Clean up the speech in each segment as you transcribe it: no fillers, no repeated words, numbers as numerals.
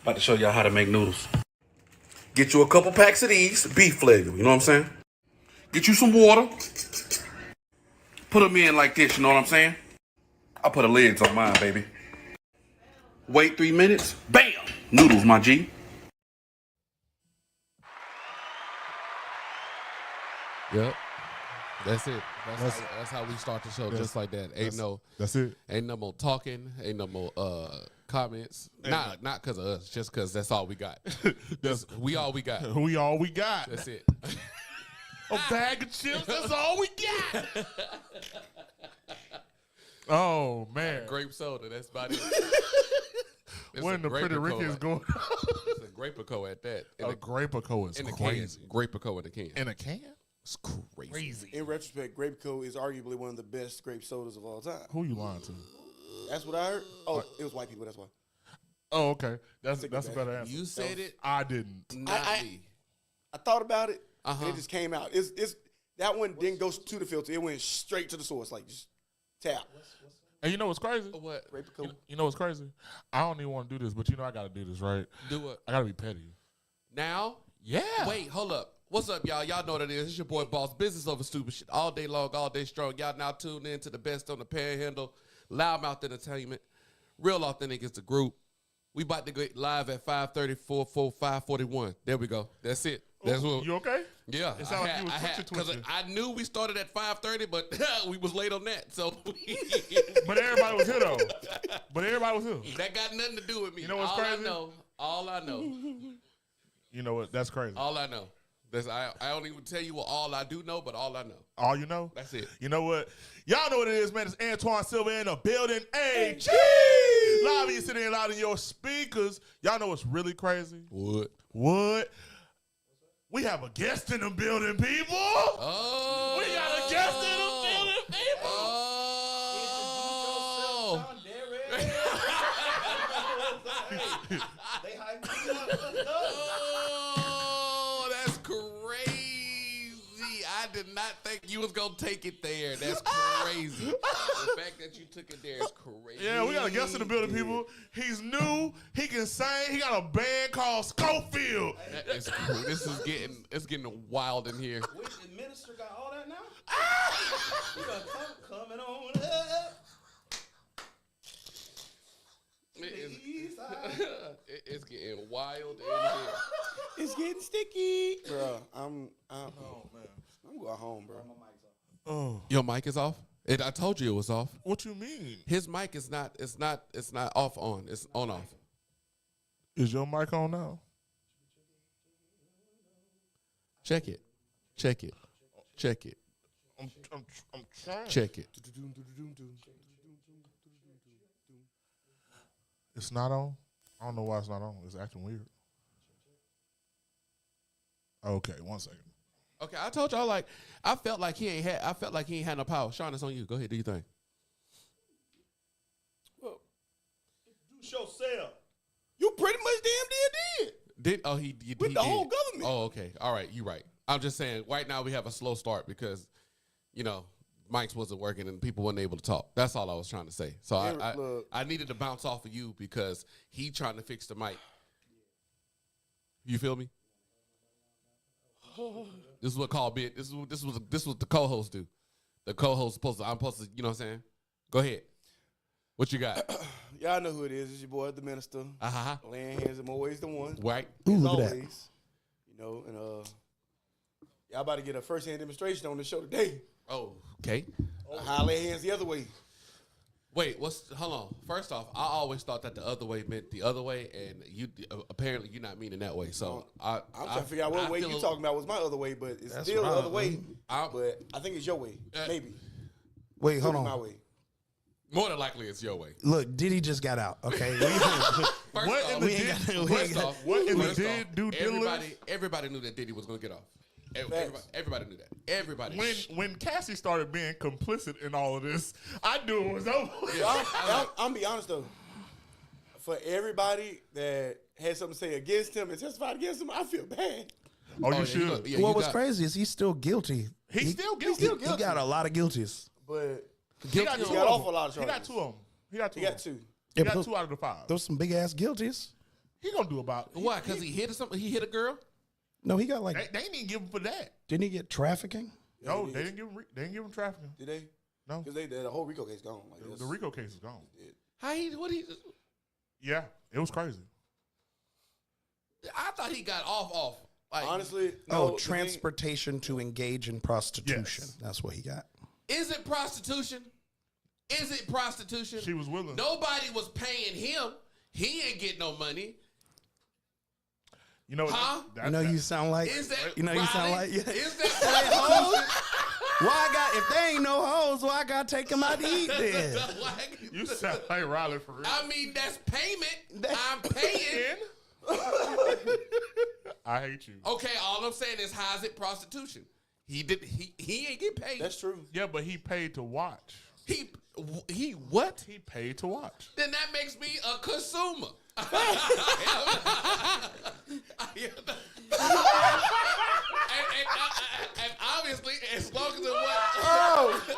About to show y'all how to make noodles. Get you a couple packs of these, beef flavor, you know what I'm saying? Get you some water. Put them in like this, you know what I'm saying? I put the lids on mine, baby. Wait 3 minutes, bam! Noodles, my G. Yep. That's it. That's how we start the show, just like that. That's it. Ain't no more talking. Ain't no more comments. Not because of us, just because that's all we got. We all we got. We all we got. That's it. A bag of chips. That's all we got. Oh man. Grape soda. That's about it. When the Pretty Ricky is going. It's a Grape-A-Co at that. A Grape-A-Co is crazy. Grape-A-Co in a can. In a can? It's crazy. In retrospect, Grape-A-Co is arguably one of the best grape sodas of all time. Who you lying to? That's what I heard. Oh, it was white people. That's why. Oh, okay. That's a better answer. You said it. I didn't. Not me. I thought about it, Uh-huh. and it just came out. It's that one didn't go to the filter. It went straight to the source, like just tap. And you know what's crazy? What? Grape-A-Co. You know what's crazy? I don't even want to do this, but you know I got to do this, right? Do what? I got to be petty. Now? Yeah. Wait, hold up. What's up, y'all? Y'all know what it is. It's your boy Boss. Business over stupid shit. All day long, all day strong. Y'all now tuned in to the best on the Panhandle. Loudmouth Entertainment. Real Authentic is the group. We about to go live at 5:34, 5:41. There we go. That's it. That's what. You okay? Yeah. It sounded like you was twitching. I knew we started at 5:30, but we was late on that. So. But everybody was here, though. That got nothing to do with me. You know what's all crazy? All I know. You know what? That's crazy. All I know. I don't even tell you what all I do know, but all I know. All you know? That's it. You know what? Y'all know what it is, man. It's Antoine Silver in the building. AG! Live, you sitting loud in your speakers. Y'all know what's really crazy? What? We have a guest in the building, people. Oh. We got a guest in the building, people. Oh, that's crazy. I did not think you was going to take it there. That's crazy. The fact that you took it there is crazy. Yeah, we got a guest in the building, people. He's new. He can sing. He got a band called Schofield. That is cool. It's getting wild in here. Wait, the minister got all that now? We got coming on up. It's getting wild in here. It's getting sticky, bro. I'm going home, bro. Oh, Your mic is off? I told you it was off. what you mean? His mic is not. It's not off on. It's on off. Is your mic on now? Check it. Check it. Check it. I'm trying. Check it. It's not on? I don't know why it's not on. It's acting weird. Okay, 1 second. Okay, I told y'all I felt like he ain't had no power. Sean, it's on you. Go ahead, do your thing. Well, Do yourself. you pretty much damn did. With the whole government. Oh, okay. All right, you right. I'm just saying right now we have a slow start because, mics wasn't working and people weren't able to talk. That's all I was trying to say. So I needed to bounce off of you because he trying to fix the mic. You feel me? This is what call bit. This was what the co-host do. The co-host I'm supposed to, you know what I'm saying? Go ahead. What you got? Y'all know who it is. It's your boy, the minister. Uh-huh. Laying hands in more ways than one. Right. As look at that. always. And y'all about to get a first-hand demonstration on the show today. Oh, okay. How I lay hands the other way. Wait, hold on. First off, I always thought that the other way meant the other way, and you apparently you're not meaning that way. So I'm trying to figure out what way you talking about was my other way, but it's still the other way. But I think it's your way, maybe. Wait, hold Could be on. my way. More than likely, it's your way. Look, Diddy just got out, okay? What in the due diligence? Everybody knew that Diddy was gonna get off. Everybody knew that. Everybody. When Cassie started being complicit in all of this, I knew it was over. I'm be honest though. For everybody that had something to say against him and testified against him, I feel bad. Oh, you should. What's crazy is he's still guilty. He's still guilty. He got a lot of guilties. But He got he two got of off them. a lot of charges. He got two of them. He got two. He got two. He got 2 out of the 5. Those some big ass guilties. He gonna do about Why? Because he hit something. He hit a girl. No, he got like. They didn't even give him for that. Didn't he get trafficking? No, they didn't give him. They didn't give him trafficking. Did they? No, Because the whole Rico case gone. Like the Rico case is gone. How he? What he? Yeah, it was crazy. I thought he got off. Like, Honestly, Oh, no, the transportation to engage in prostitution. Yes. That's what he got. is it prostitution? Is it prostitution? She was willing. Nobody was paying him. He ain't getting no money. You know, Huh? You know, you sound like. Is that? You know, you sound Riley? like. Yeah. Is that prostitution? Why I got? If there ain't no hoes, why I got to take them out to eat then? Like, You sound like Riley for real. I mean, that's payment. I'm paying. I hate you. Okay, all I'm saying is, how's it prostitution? He ain't get paid. That's true. Yeah, but he paid to watch. He what? He paid to watch. Then that makes me a consumer. And obviously, as long as it wasn't,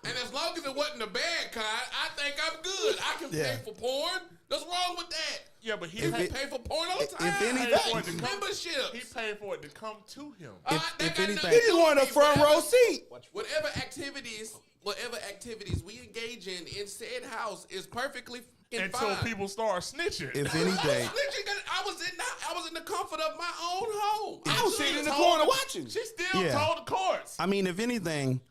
and as long as it wasn't the bad kind, I think I'm good. I can Yeah. pay for porn. What's wrong with that? Yeah, but he I paid, pay for porn all the time. if anything- paid for it to come. Memberships. He paid for it to come to him. That if got nothing anything- to He do just with wanted a me. front row seat. Whatever activities we engage in said house is perfectly fucking Until fine. people start snitching. If I anything, was in the comfort of my own home. I was sitting in the told corner him- watching. She still Yeah. told the courts. I mean, if anything,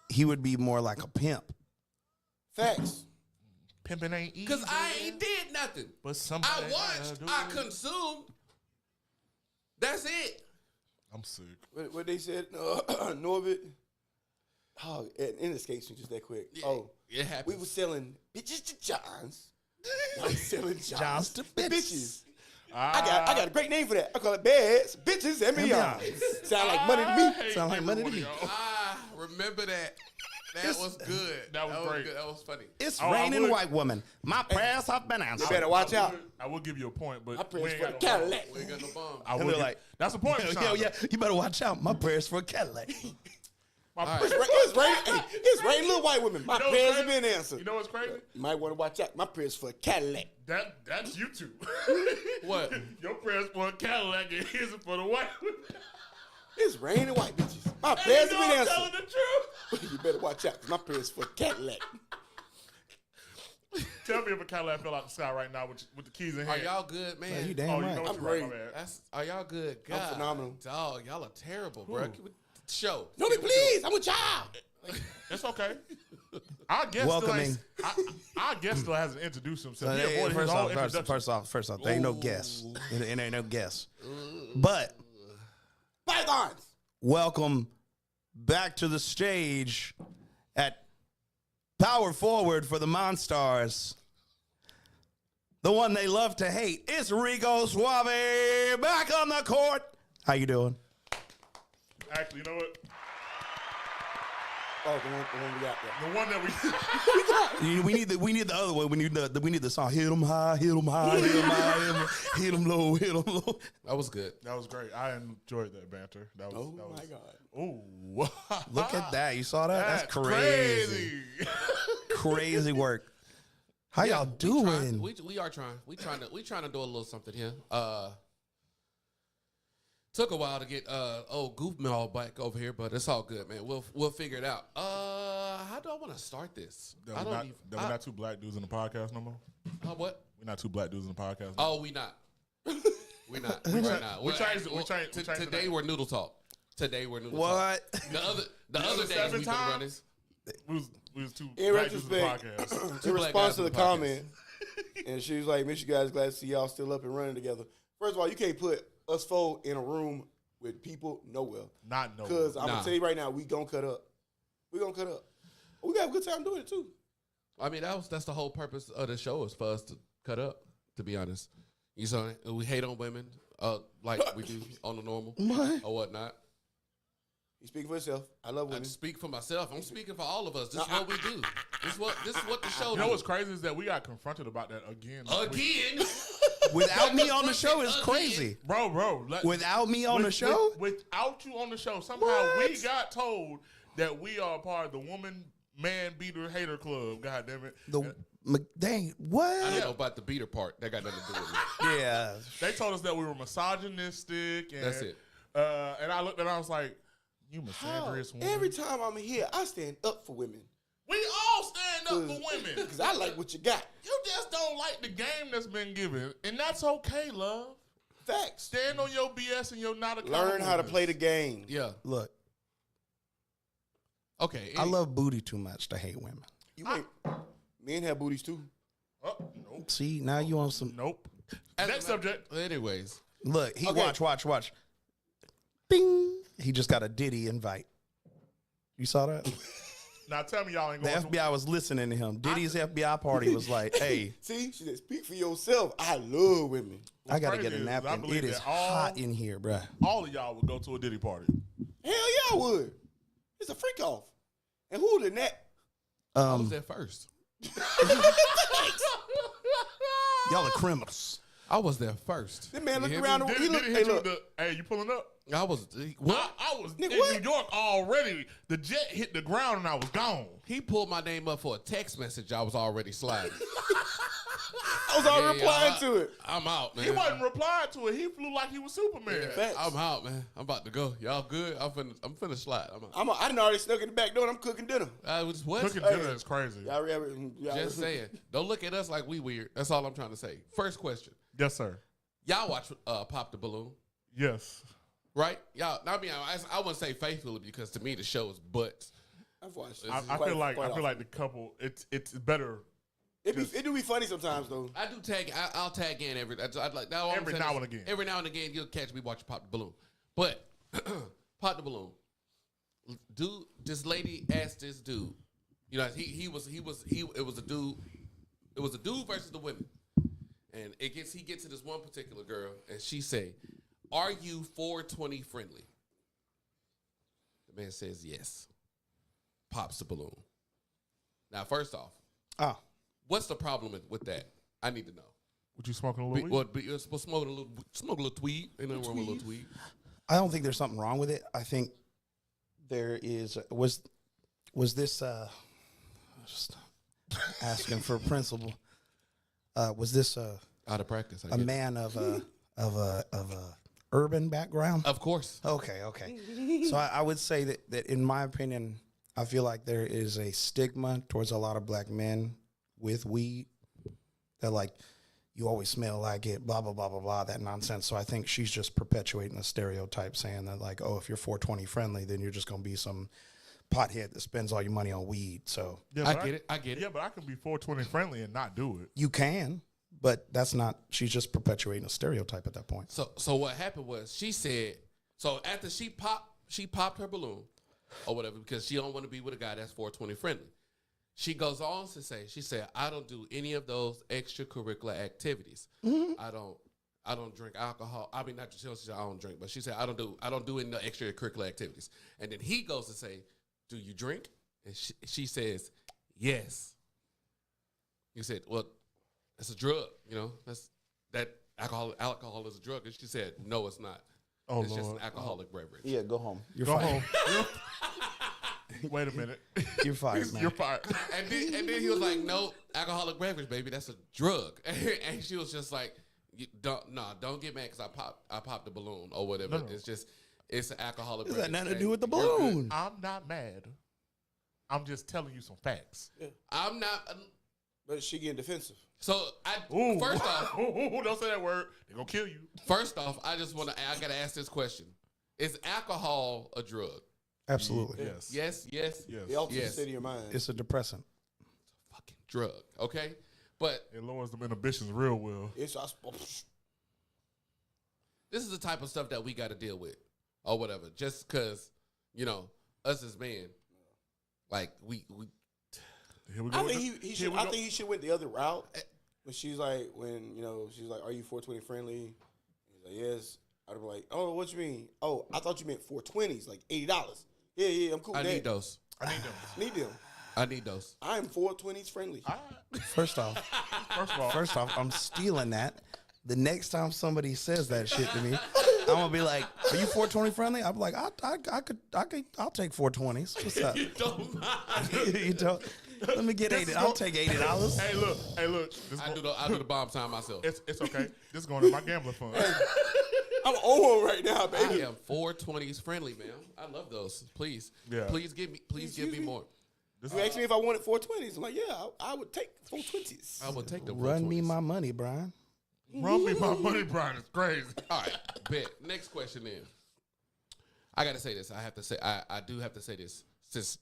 he would be more like a pimp. Facts. Pimping ain't easy. Because I ain't did nothing. But I somebody watched, gotta do I it. consumed. That's it. I'm sick. What they said, Norbit. Oh, it escapes me just that quick. Yeah, Oh, it happens. we were selling bitches to Johns. Now we selling Johns to bitches. Ah. I got a great name for that. I call it beds, bitches, and beyond. Sound like money to me. Sound like money to me. Ah, remember that. That was good. That was great. Good. That was funny. It's Oh, I raining would- white woman. My prayers have been You answered. better watch out. I will give you a point, but My prayers we ain't for the got no bomb. Cadillac. We ain't got no bomb. I will And they're give- like, that's the point. Yeah, you better watch out. My prayers for a Cadillac. My right. prayers- It's raining. Hey, it's raining, little white women. My You know what's prayers have crazy? been answered. You know what's crazy? You might want to watch out. My prayers for a Cadillac. That's you two. What? Your prayers for a Cadillac and his is for the white women. It's raining white bitches. My Hey, prayers you have know been I'm telling answered. the truth. You better watch out, 'cause my prayers for a Cadillac. Tell me if a Cadillac fell out the sky right now with the keys in Are hand. y'all good, man? You Oh, damn you right. know what I'm you're right, my great. bad. Are y'all good? God, phenomenal. Dog, y'all are terrible, bro. Show. No, me please. I'm with y'all. It's okay. Our guest Welcoming. still ain't, our guest still hasn't introduced himself. He Hey, avoided his own introduction. first off, there ain't no guess. It ain't no guess. But Bygones. welcome back to the stage at Power Forward for the Monstars. The one they love to hate. It's Rico Suave back on the court. How you doing? Actually, you know what? Oh, the one we got there. The one that we We need the other one. We need the song. Hit 'em high, hit 'em high, hit 'em high, hit 'em low, hit 'em low. That was good. that was great. I enjoyed that banter. That was. Oh, that was, my God. Oh, Look at that. You saw that? That's crazy. Crazy work. How y'all doing? We are trying. We trying to do a little something here. Took a while to get old Goofball back over here, but it's all good, man. We'll figure it out. How do I want to start this? That we're not two black dudes in the podcast no more. What? We're not two black dudes in the podcast. No more. Oh, we not. We not. Right now. we changed it Today today. we're Noodle Talk. Today we're Noodle What? Talk. The other days 7 we've been running. times? We was two In black dudes in the retrospect, podcast. in black response guys to in the the podcast. comment, and she was like, "Miss you guys, glad to see y'all still up and running together." First of all, you can't put us four in a room with people nowhere. Not no. Because I'm Nah. gonna tell you right now, we gonna cut up. We gonna cut up. We got a good time doing it too. I mean, that's the whole purpose of the show is for us to cut up. To be honest, you saw it? We hate on women, like we do on the normal or whatnot. You speak for yourself. I love I women. speak for myself. I'm speaking for all of us. This is what we do. This is what the show You know does. what's crazy is that we got confronted about that again. Again, Without me on the show is crazy. Bro. Without me on the show? without you on the show, somehow we got told that we are part of the woman man beater hater club. God damn it. Dang, I don't what? know about the beater part. That got nothing to do with me. Yeah. They told us that we were misogynistic. And, That's it. And I looked and I was like, you How? misandrous woman. Every time I'm here, I stand up for women. We all stand up for women. Because I like what you got. You just don't like the game that's been given. And that's okay, love. Facts. Stand on your BS and your not a Learn how to play the game. Yeah. Look, Okay. I love booty too much to hate women. You ain't. Men have booties too. Oh, nope. See, now you on some. Nope. As Next a- subject. Anyways. Look, he Okay. watch. Bing. He just got a Diddy invite. You saw that? Now tell me y'all ain't The going to. FBI was listening to him. Diddy's FBI party was like, hey, See, she said, speak for yourself. I love women. I got to crazy get a is I napkin. believe It is that all- hot in here, bruh. All of y'all would go to a Diddy party. Hell yeah, I would. It's a freak off. And who than that? I was there first. Y'all are criminals. I was there first. That man You looked hear around. me? He looked. Diddy Hey, hit you with look. the, hey, you pulling up? I was what? I was Nigga, in what? New York already. The jet hit the ground and I was gone. He pulled my name up for a text message. I was already sliding. I was already replying to it. I'm out, man. He wasn't replying to it. He flew like he was Superman. Facts. I'm out, man. I'm about to go. Y'all good? I'm finna slide. I'm out. I done already snuck in the back door and I'm cooking dinner. I was what? Cooking dinner is crazy. Y'all Just saying. Don't look at us like we weird. That's all I'm trying to say. First question. Yes, sir. Y'all watch Pop the Balloon, Yes. right? Y'all. I mean, I wouldn't say faithfully because to me the show is butts. I've watched. I feel like the couple. It's better it do be funny sometimes though. I do tag. I'll tag in every. I'd like now. Every now and again. Every now and again, you'll catch me watching Pop the Balloon. But Pop the Balloon. Dude, this lady asked this dude. You know, it was a dude. It was a dude versus the women. And he gets to this one particular girl, and she say, "Are you 420 friendly?" The man says yes. Pops the balloon. Now, first off, Ah, what's the problem with that? I need to know. Would you smoking a little weed? You're supposed to smoke a little tweed. Ain't nothing wrong with a little tweed. I don't think there's something wrong with it. I think there is was this just asking for a principle. Was this Out of practice, I a guess. man of a urban background? Of course. Okay. So I would say that in my opinion, I feel like there is a stigma towards a lot of black men with weed. That like, you always smell like it, blah, blah, blah, blah, blah, that nonsense. So I think she's just perpetuating a stereotype saying that like, oh, if you're 420 friendly, then you're just going to be some pothead that spends all your money on weed. So Yeah, I but get it. I get it. Yeah, but I can be 420 friendly and not do it. you can, but that's not, she's just perpetuating a stereotype at that point. So what happened was she said, so after she popped her balloon or whatever because she don't want to be with a guy that's 420 friendly. She goes on to say, she said, I don't do any of those extracurricular activities. I don't drink alcohol. I mean, not just she said I don't drink, but she said I don't do any extracurricular activities. And then he goes to say, do you drink? And she says, yes. He said, well, it's a drug, you know. That alcohol is a drug. And she said, no, it's not. Oh, it's just Lord. an alcoholic beverage. Yeah, go home. You're Go fired. home. Wait a minute. You're fired, man. You're fired. And then he was like, no, alcoholic beverage, baby, that's a drug. And she was just like, don't get mad because I popped the balloon or whatever. No. It's an alcoholic Does beverage. that nothing to do And with the you're good. balloon? I'm not mad. I'm just telling you some facts. I'm not. But she getting defensive. So Ooh. first off, Ooh, don't say that word. They're going to kill you. I got to ask this question. Is alcohol a drug? Absolutely. Yes. Yes. The ultimate Yes. state of your mind. It's a depressant. Fucking drug, okay? But It lowers them inhibitions real well. It's this is the type of stuff that we got to deal with or whatever. Just because, you know, us as men, like we Here we go. I with think the- he here should. we I go. think he should went the other route. When she's like, are you 420 friendly? He's like, yes. I'd be like, oh, what you mean? Oh, I thought you meant 420s, like $80. Yeah, I'm cool. I with need that. those. I need them. Need them. I need those. I'm 420s friendly. First off, First of all, I'm stealing that. The next time somebody says that shit to me, I'm gonna be like, "Are you 420 friendly?" I'm like, I'll take 420s. What's up? You don't mind. you don't. Let me get This 80. is I'll go- take $80. Hey, look. This I do the bomb time myself. It's okay. This is going to my gambling fund. I'm on right now, I baby. am 420s friendly, man. I love those. Please, Yeah. please give me more. You asked me if I wanted 420s. I'm like, yeah, I would take 420s. I will take the Run me 420s. my money, Brian. Run me my money, Brian. It's crazy. All right, bet. Next question then. I gotta say this. I do have to say this. Since,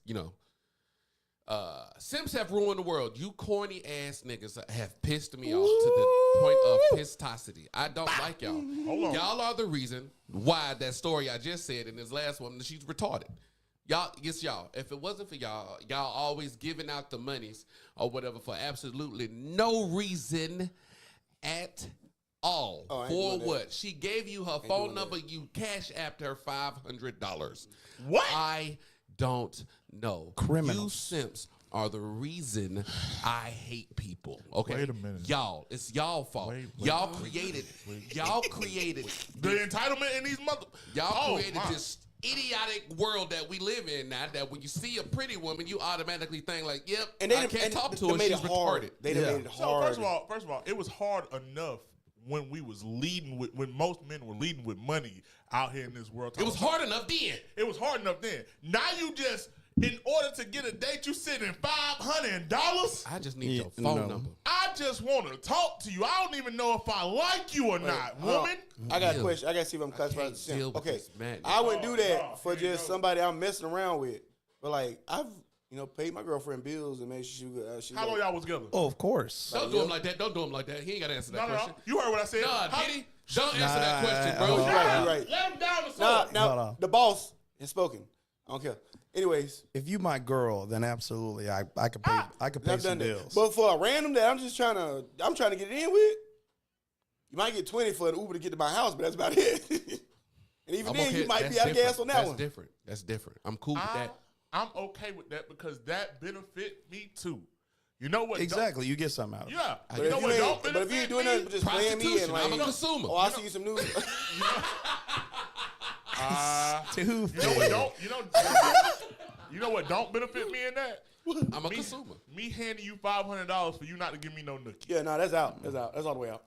Sims have ruined the world. You corny ass niggas have pissed me off to the point of pistosity. I don't like y'all. Hold on. Y'all are the reason why that story I just said in this last one, she's retarded. Y'all, it's y'all. If it wasn't for y'all always giving out the monies or whatever for absolutely no reason at all. Oh, I ain't For doing that. what? She gave you her phone doing number. You cash apped her $500. What? I don't know. Criminals. You simps are the reason I hate people. Okay. Wait a minute. Y'all. It's y'all fault. Wait. Y'all created. Y'all created. The entitlement in these Y'all created my. this idiotic world that we live in now. That when you see a pretty woman, you automatically think like, "Yep, And they I done- can't and talk they to her. made She's it hard. retarded." They done Yeah. made it So hard. first of all, it was hard enough when we was leading with when most men were leading with money out here in this world. It was hard enough then. It was hard enough then. Now you just, in order to get a date, you sending $500. I just need Yeah, your phone no. number. I just want to talk to you. I don't even know if I like you or not, woman. I got a Deal. question. I got to see if I'm classified can't as a simp. deal with Okay, this madness. I wouldn't do that Oh, for here you just go. somebody I'm messing around with. But like I've paid my girlfriend bills and made sure she How long y'all was together? Oh, of course. Don't do him like that. Don't do him like that. He ain't got to answer that No. question. You heard what I said. Nah, How- did he? Don't answer that question, bro. hold on. You're right. You're right. Let him down the Nah, sword. now Hold on. the boss has spoken. I don't care. Anyways, If you my girl, then absolutely, I could pay. I could pay I've some done that. bills. But for a random that I'm trying to get it in with. You might get 20 for an Uber to get to my house, but that's about it. And even I'm then, okay. you might That's be out of gas different. on that That's one. different. That's different. I'm cool with that. I'm okay with that because that benefit me too. You know what? don't- Exactly, you get something out of it. Yeah. But You if know you what? ain't, Don't but if you ain't doing benefit nothing but just playing me and Prostitution. like, I'm a consumer. oh, I see you some news. Too You know what? bad. You know what? Don't benefit me in that. I'm a consumer. Me handing you $500 for you not to give me no nookie. Yeah, no, that's out. That's out. That's all the way out.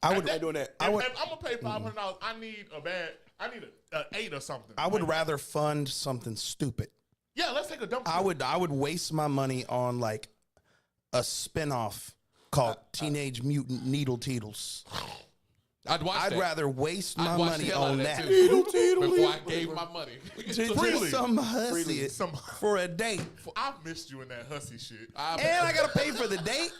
I would. I ain't doing that. I would. If I'm gonna pay $500, I need a 8 or something. I would Like, rather fund something stupid. Yeah, let's take a dump. I would waste my money on like a spinoff called Teenage Mutant Needle Teetles. I'd watch I'd that. rather waste I'd my watch money the hell out on of that. too. Before I gave my money. To Freely. some hussy Some- for a date, I missed you in that hussy shit. and I gotta pay for the date.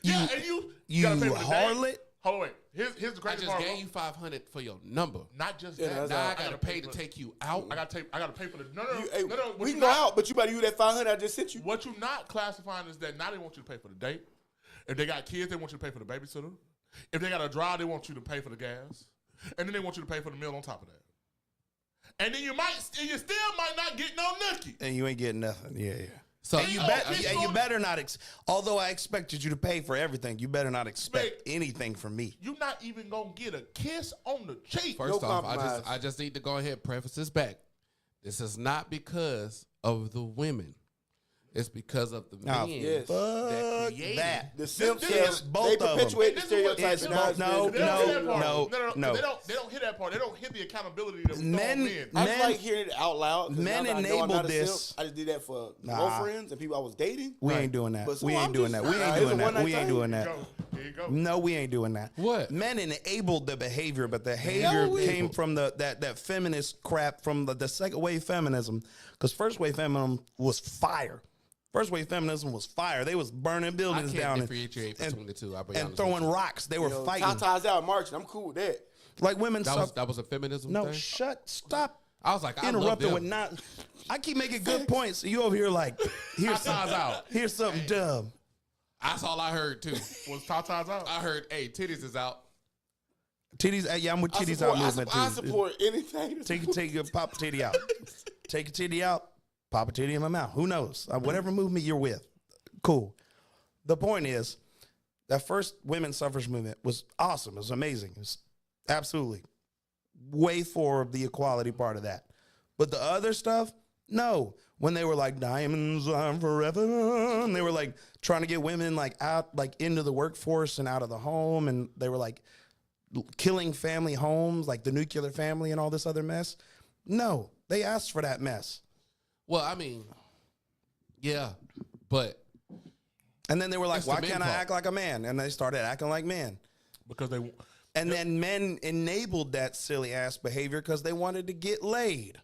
Yeah, and you You gotta pay for the date. harlot. Hold on, wait. Here's the I crazy just part. gave you $500 for your number. Not just Yeah, that. that's Now all. I gotta pay to take you out. I gotta pay for the no. Hey, What we you can go not- out, but you better use that 500 I just sent you. What you not classifying is that now they want you to pay for the date. If they got kids, they want you to pay for the babysitter. If they got a drive, they want you to pay for the gas, and then they want you to pay for the meal on top of that. And then you still might not get no nookie. And you ain't getting nothing. Yeah, yeah. So And You, Oh, bet, bitch, yeah, you you on- better not. Although I expected you to pay for everything, you better not expect Mate. anything from me. You're not even gonna get a kiss on the cheek. First No off, compromise. I just need to go ahead and preface this back. This is not because of the women. It's because of the Nah, men yes. that Fuck created. that. The simps, This yes, is both they of 'em. perpetuate the This is what- stereotypes. it's and now both- it's no, been- They don't hit that part. no. They don't hit that part. They don't hit the accountability that we Men- throw men. I Men- just like hearing it out loud. 'cause men now that I know I'm not enabled a simp, this. I just did that for Nah. girlfriends and people I was dating. We ain't doing that. But so We I'm ain't doing just- that. We Nah, ain't it's doing a that. one-night We ain't thing. doing Here that. you go. Here you go. No, we ain't doing that. What? Men enabled the behavior, but the behavior we- came from that feminist crap from the second wave feminism. Because first wave feminism was fire. First wave feminism was fire. They was burning I buildings can't down differentiate between the two. I'll be and honest throwing with rocks. They were You know, fighting Tata's out marching. I'm cool with that. like women. you. That was a feminism no, thing. stop I was like, I love interrupting them. with not. I keep making good points. You over here like here's Tata's out. here's something dumb. That's all I heard too. Was Tata's out? I heard, hey, titties is out. Titties. Yeah, I'm with titties out movement I too. support anything. Take your pop a titty out. Take a titty out. Pop a titty in my mouth. Who knows? Whatever movement you're with, cool. The point is, that first women's suffrage movement was awesome. It was amazing. It was absolutely way for the equality part of that. But the other stuff, No, when they were like diamonds are forever, and they were like trying to get women like out, like into the workforce and out of the home, and they were like killing family homes, like the nuclear family and all this other mess. No, they asked for that mess. Well, I mean, yeah, but And then they were like, That's the why men can't I fault. act like a man? And they started acting like men. Because they. And then men enabled that silly ass behavior because they wanted to get laid.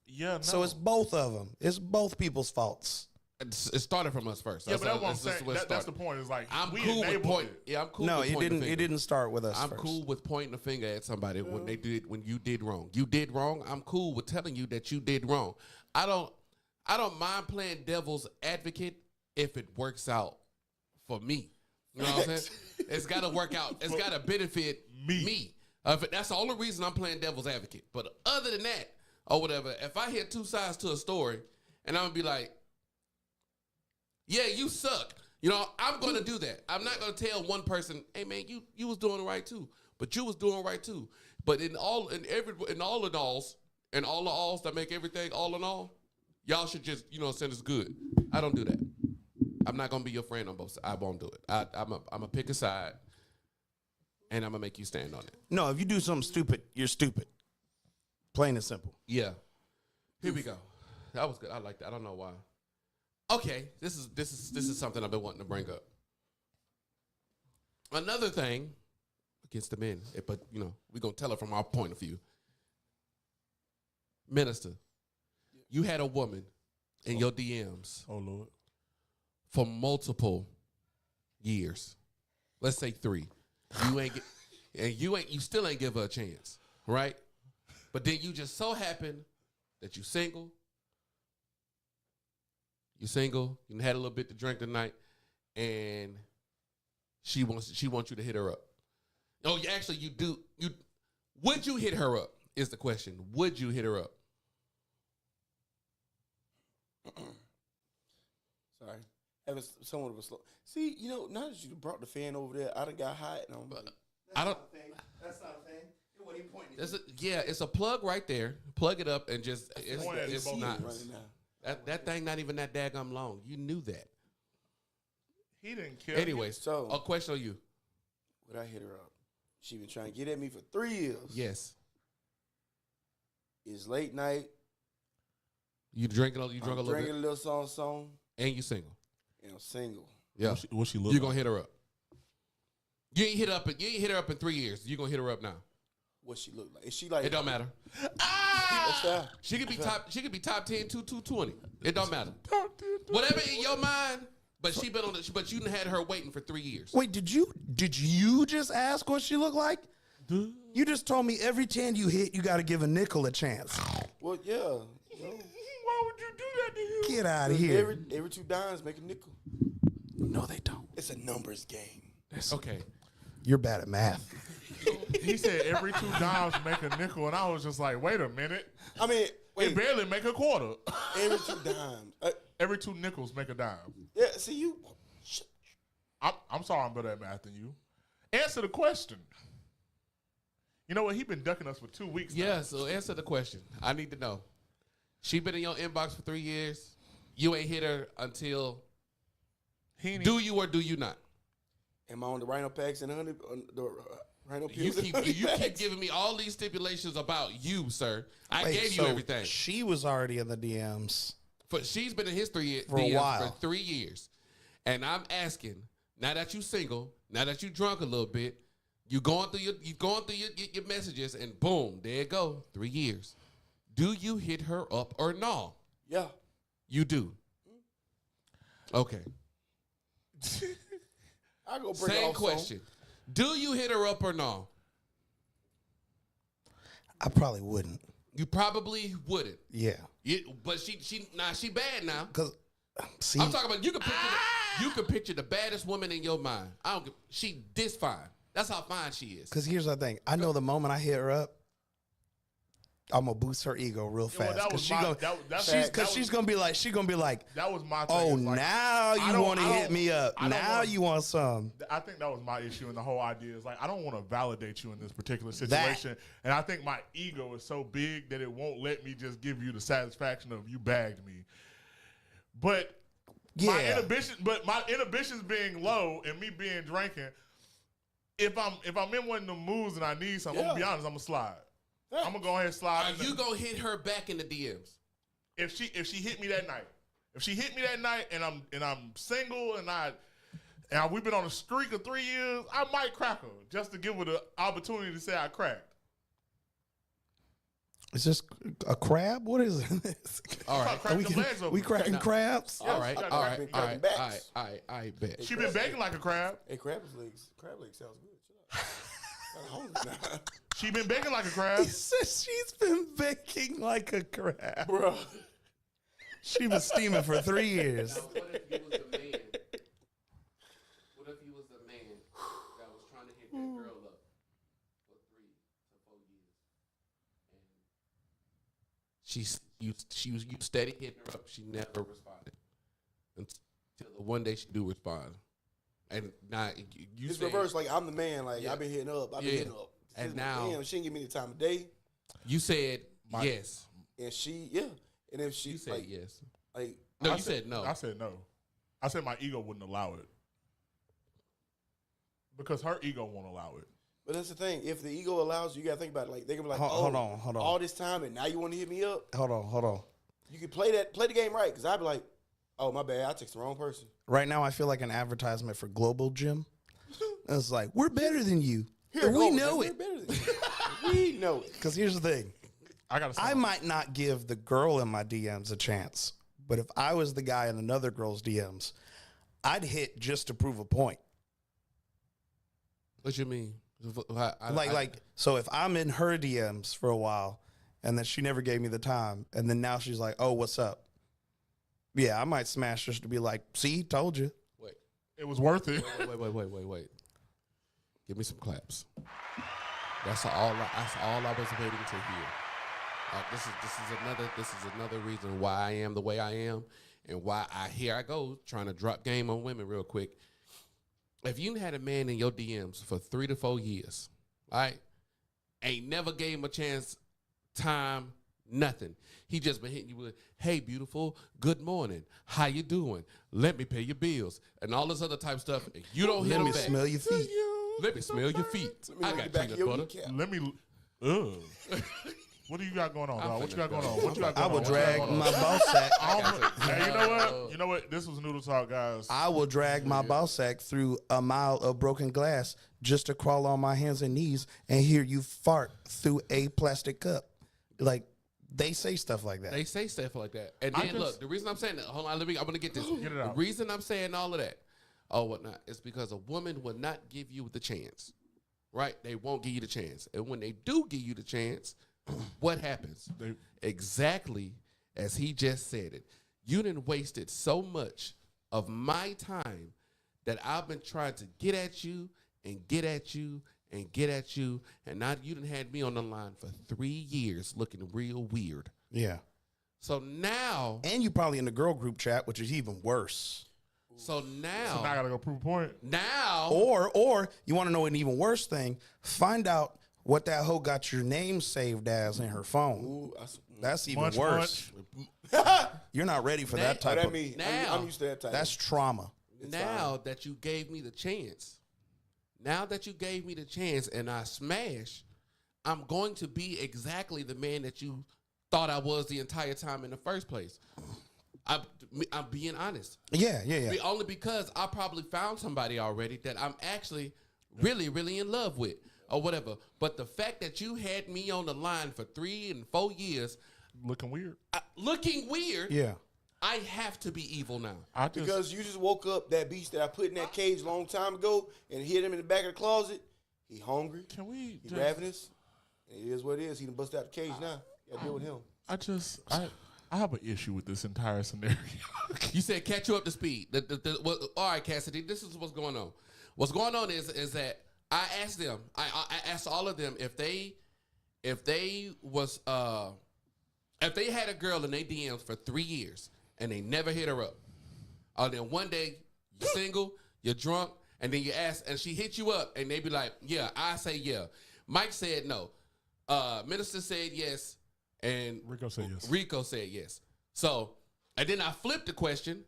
Yeah, no. So it's both of them. It's both people's faults. it started from us first. Yeah, but that's what I'm that's saying. where it That's the started. point. Is like I'm we cool with enabled point. it. Yeah, I'm cool. No, with it pointing the didn't. It finger. didn't start with us. I'm first. cool with pointing the finger at somebody when you did wrong. You did wrong. I'm cool with telling you that you did wrong. I don't mind playing devil's advocate if it works out for me. You know what I'm saying? It's got to work out. It's got to benefit me. That's the only reason I'm playing devil's advocate. But other than that, or whatever, if I hear two sides to a story, and I'm gonna be like, "Yeah, you suck," you know, I'm gonna do that. I'm not gonna tell one person, "Hey, man, you was doing right too," but you was doing right too. But in all the alls that make everything all in all, y'all should just send us good. I don't do that. I'm not gonna be your friend on both sides. I won't do it. I'm a pick a side, and I'm gonna make you stand on it. No, if you do something stupid, you're stupid. Plain and simple. Yeah. Here we go. That was good. I like that. I don't know why. Okay, this is something I've been wanting to bring up. Another thing against the men, but we're gonna tell it from our point of view. Minister, you had a woman in your DMs Oh Lord. for multiple years. Let's say 3. You still ain't give her a chance, right? But then you just so happen that you single. You're single. You had a little bit to drink tonight, and she wants you to hit her up. Oh, actually, you do. Would you hit her up? Is the question. Would you hit her up? Sorry. Having somewhat of a slow. See, now that you brought the fan over there, I done got hot. And I'm like, I don't. That's not a thing. What are you pointing? It's a plug right there. Plug it up and just point at it's both not. ends. running now. That thing not even that daggum long. You knew that. He didn't kill. Anyways, So- a question on you. Would I hit her up? She been trying to get at me for 3 years. Yes. It's late night. You drinking a I'm little drinking bit, a little song, and you single. and I'm single. Yeah. What she look? You gonna hit her up. You ain't hit her up in 3 years. You gonna hit her up now. What she look like? Is she like? It don't matter. That's fair. She could be top 10, 220. It don't matter. Whatever in your mind, but she been on the, but you done had her waiting for 3 years. Wait, did you just ask what she looked like? You just told me every 10 you hit, you got to give a nickel a chance. Well, yeah. Why would you do that to him? Get out of here. Every 2 dimes make a nickel. No, they don't. It's a numbers game. Okay. You're bad at math. He said every 2 dimes make a nickel, and I was just like, wait a minute. I mean, It wait. barely make a quarter. Every 2 dimes. Every 2 nickels make a dime. Yeah. See you. I'm sorry I'm better at math than you. Answer the question. You know what? He been ducking us for 2 weeks now. Yeah, so answer the question. I need to know. She been in your inbox for 3 years. You ain't hit her until. He ain't Do you or do you not? Am I on the Rhino packs and honey? On the Rhino You pills and honey keep packs? giving me all these stipulations about you, sir. I Wait, gave you so everything. She was already in the DMs. She's been in his For a DMs while. for 3 years. And I'm asking, now that you single, now that you drunk a little bit, you going through your messages, and boom, there it go. 3 years. Do you hit her up or no? Yeah. You do. Okay. I go bring Same off question. Do you hit her up or no? I probably wouldn't. You probably wouldn't. Yeah. But she bad now. Because, see, I'm talking about you can picture the baddest woman in your mind. She this fine. That's how fine she is. because here's the thing. I know the moment I hit her up, I'm gonna boost her ego real Yeah, well, fast that because was my- that- she's gonna be like, that was my thing. oh, It's like, now I you don't- want to I hit don't- me up. I don't Now want- you want some. I think that was my issue, and the whole idea is like I don't want to validate you in this particular situation, and I think my ego is so big that it won't let me just give you the satisfaction of you bagged me. But my inhibitions being low and me being drinking, if I'm in one of them moods and I need something, I'm gonna be honest, I'm gonna slide. I'm gonna go ahead and slide. Are you gonna hit her back in the DMs? If she hit me that night, and I'm single and we've been on a streak of 3 years, I might crack her just to give her the opportunity to say I cracked. Is this a crab? What is this? All right. Crack them legs open. We cracking crabs? All right, gotta all crack right, them all right, backs. I bet. She been begging like a crab. Hey, crab legs sounds good. Chill out. I'm hungry now. She been begging like a crab. He says she's been baking like a crab. Bro. She was steaming for 3 years. What if you was the man? What if you was the man that was trying to hit that girl up for 3 to 4 years, and you steady hitting her up, she never responded until the one day she do respond, and now you It's said, reverse. Like, I'm the man. Like, Yeah. I've been hitting up. Yeah. And And now- damn, she didn't give me the time of day. you said yes, And she, yeah. And if she, you said like, yes. like, No, I you said no. I said no. I said my ego wouldn't allow it because her ego won't allow it. but that's the thing. If the ego allows you, got to think about it. Like, they're going to be like, Hold on. all this time and now you want to hit me up? Hold on. You can play the game right. Because I'd be like, oh, my bad. I text the wrong person. Right now, I feel like an advertisement for Global Gym. It's like, we're better than you. Here, And we go. know We're it. better than you. We know it. Because here's the thing. I gotta. I might not give the girl in my DMs a chance, but if I was the guy in another girl's DMs, I'd hit just to prove a point. What you mean? So if I'm in her DMs for a while and then she never gave me the time and then now she's like, oh, what's up? Yeah, I might smash just to be like, see, told you. wait. It was worth it. Wait. Give me some claps. That's all I was waiting to hear. This is another reason why I am the way I am, and why here I go trying to drop game on women real quick. If you had a man in your DMs for 3 to 4 years, all right, ain't never gave him a chance, time, nothing. He just been hitting you with, "Hey, beautiful, good morning, how you doing? Let me pay your bills," and all this other type of stuff. And you don't hit Let him me back. smell your feet. Let me smell your feet. Let me I look got at the back of peanut your butter. kneecap. Let me. What do you got going on, dog? What you got going on? What you got I going on? will What you got drag going on? my ball sack. Hey, you know what? You know what? This was Noodle Talk, guys. I will drag my ball sack through a mile of broken glass just to crawl on my hands and knees and hear you fart through a plastic cup. Like, they say stuff like that. They say stuff like that. And I then just- look, the reason I'm saying that, hold on, I'm going to get this. Get it out. The reason I'm saying all of that, whatnot, is because a woman will not give you the chance, right? They won't give you the chance. And when they do give you the chance, what happens? Exactly as he just said it. You done wasted so much of my time that I've been trying to get at you and get at you and get at you, and now you done had me on the line for 3 years looking real weird. Yeah. So now, And you probably in the girl group chat, which is even worse. so Now I gotta go prove a point. now, Or you want to know an even worse thing? Find out what that hoe got your name saved as in her phone. Ooh, That's even Munch, worse. You're not ready for that oh, type that of. me. Now- I'm used to that type. That's trauma. now that you gave me the chance, and I smash, I'm going to be exactly the man that you thought I was the entire time in the first place. I'm being honest. Yeah. Only because I probably found somebody already that I'm actually really, really in love with or whatever. But the fact that you had me on the line for 3 and 4 years Looking weird. looking weird, Yeah. I have to be evil now. Because you just woke up that beast that I put in that cage a long time ago and hid him in the back of the closet. He hungry. Can we? He ravenous. It is what it is. He done busted out the cage now. You gotta deal with him. I have an issue with this entire scenario. You said catch you up to speed. All right, Cassidy, this is what's going on. What's going on is that I asked them, I asked all of them if if they had a girl in their DMs for 3 years and they never hit her up, or then one day you're single, you're drunk, and then you ask, and she hit you up, and they be like, yeah, I say yeah. Mike said no. Minister said yes, and Rico said yes. Rico said yes. So, and then I flipped the question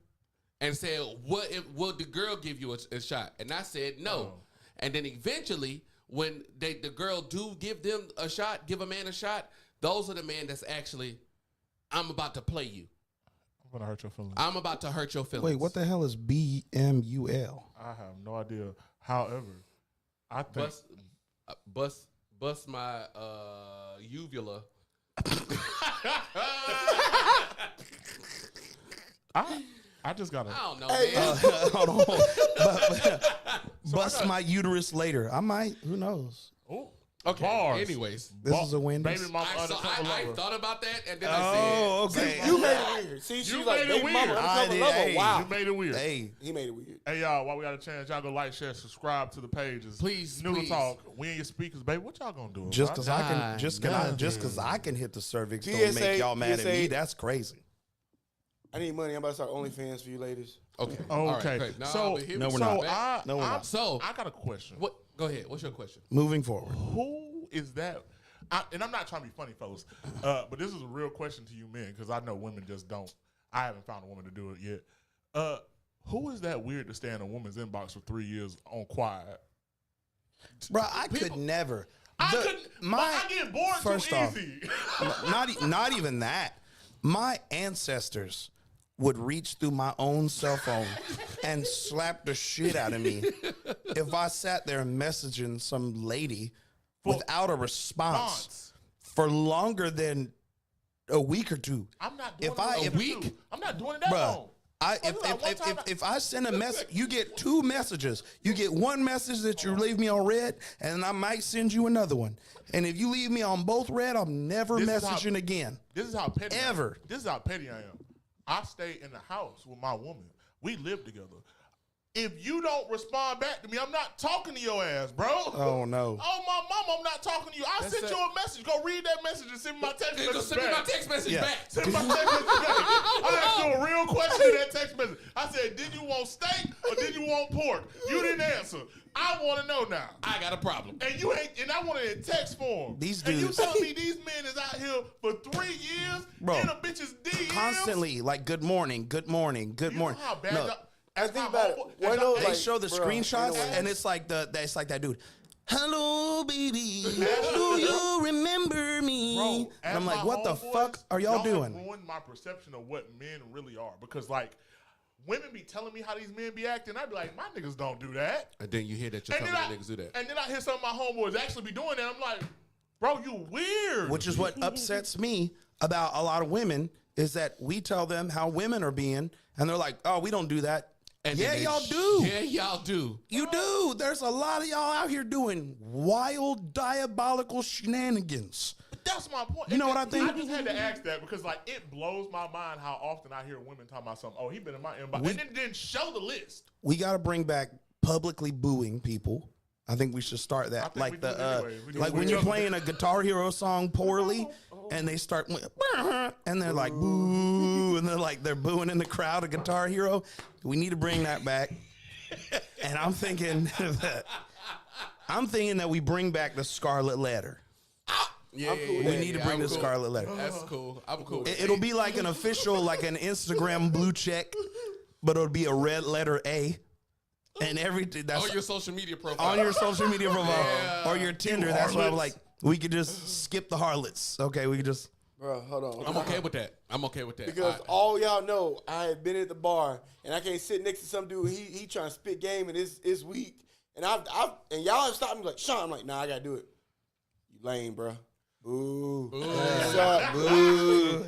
and said, will the girl give you a shot? And I said no. Oh. And then eventually, when the girl do give them a shot, give a man a shot, those are the men that's actually, I'm about to play you. I'm gonna hurt your feelings. I'm about to hurt your feelings. Wait, what the hell is BMUL? I have no idea. However, I think Bust my uvula. I just gotta. I don't know, Hey, man. Hold on. Bust my uterus later. I might. Who knows? Oh, Okay. bars. Anyways, This is a Wendy's. Baby mama undercover I lover. thought about that, and then Oh, I said, okay. You made it weird. See, she's You like, made it baby mama, weird. I undercover did. lover. Hey, Wow. You made it weird. Hey, He made it weird. Hey y'all, while we got a chance, y'all go like, share, subscribe to the pages. Please, Noodle please. Talk. We in your speakers, baby. What y'all gonna do? just about because it? I Nah, can, just because I can hit the cervix, don't TSA, make y'all mad at me. TSA. That's crazy. I need money. I'm about to start OnlyFans for you ladies. okay. All right, Okay. great. Now, So- but here No, we we're go. not. Back. No, we're not. So, I got a question. what? Go ahead. What's your question? Moving forward. Who is that? And I'm not trying to be funny, fellas, but this is a real question to you men because I know women just don't. I haven't found a woman to do it yet. Who is that weird to stay in a woman's inbox for 3 years on quiet? Bro, I could never. I The- couldn't. my- I get bored first too off, easy. not even that. My ancestors would reach through my own cell phone and slap the shit out of me if I sat there messaging some lady without a response for longer than a week or two. I'm not doing If I- it if- a week. I'm not doing it that Bruh, long. if I send a message, you get 2 messages. You get one message that you leave me on red, and I might send you another one. And if you leave me on both red, I'm never This is how- messaging again. This is how petty. Ever. This is how petty I am. I stay in the house with my woman. We live together. If you don't respond back to me, I'm not talking to your ass, bro. Oh, no. Oh my mama, I'm not talking to you. I sent you a message. Go read that message and send me my text message Send me back. my text message Yeah. back. Send me my text message back. I asked you a real question in that text message. I said, did you want steak or did you want pork? You didn't answer. I want to know now. I got a problem. And you ain't, and I want it in text form. These and you dudes- telling me these men is out here for 3 years Bro, in a bitch's DMs? Constantly, like, good morning, good morning, good You morning. know how bad No, y'all- I as think my about it. homeboy- One as of y'all- those, they like, show the bruh, screenshots, you know what? and it's like that dude. Hello, baby. Do you remember me? Bro, and I'm as like, my what the homeboys, fuck are y'all have doing? ruined my perception of what men really are. Because, like, women be telling me how these men be acting. I be like, my niggas don't do that. And then you hear that you're And telling then, niggas do that. and then I hear some of my homeboys actually be doing that. I'm like, bro, you weird. Which is what upsets me about a lot of women is that we tell them how women are being, and they're like, "Oh, we don't do that." And yeah, then they y'all do. Yeah, y'all do. You do. There's a lot of y'all out here doing wild, diabolical shenanigans. That's my point. You know what I think? I just had to ask that because, like, it blows my mind how often I hear women talking about something. Oh, he been in my inbox, and then didn't show the list. We got to bring back publicly booing people. I think we should start I that. think we Like do the it anyway. We do like it when you're anyway. playing a Guitar Hero song poorly, and they start and they're like boo, and they're booing in the crowd of Guitar Hero. We need to bring that back. And I'm thinking that we bring back the Scarlet Letter. Yeah, We need to bring I'm the cool. Scarlet Letter. That's cool. I'm cool. with It'll be like an official, like an Instagram blue check, but it'll be a red letter A, and everything that's on your social media profile. on your social media profile or your Tinder. That's why I'm harlots. like, we could just skip the harlots. Okay, we could just. Bro, hold on. I'm okay with that. I'm okay with that. Because I- all y'all know, I had been at the bar and I can't sit next to some dude. He trying to spit game and it's weak. And and y'all have stopped me like, Sean. I'm like, nah, I gotta do it. You lame, bro. Boo. What's up? Boo.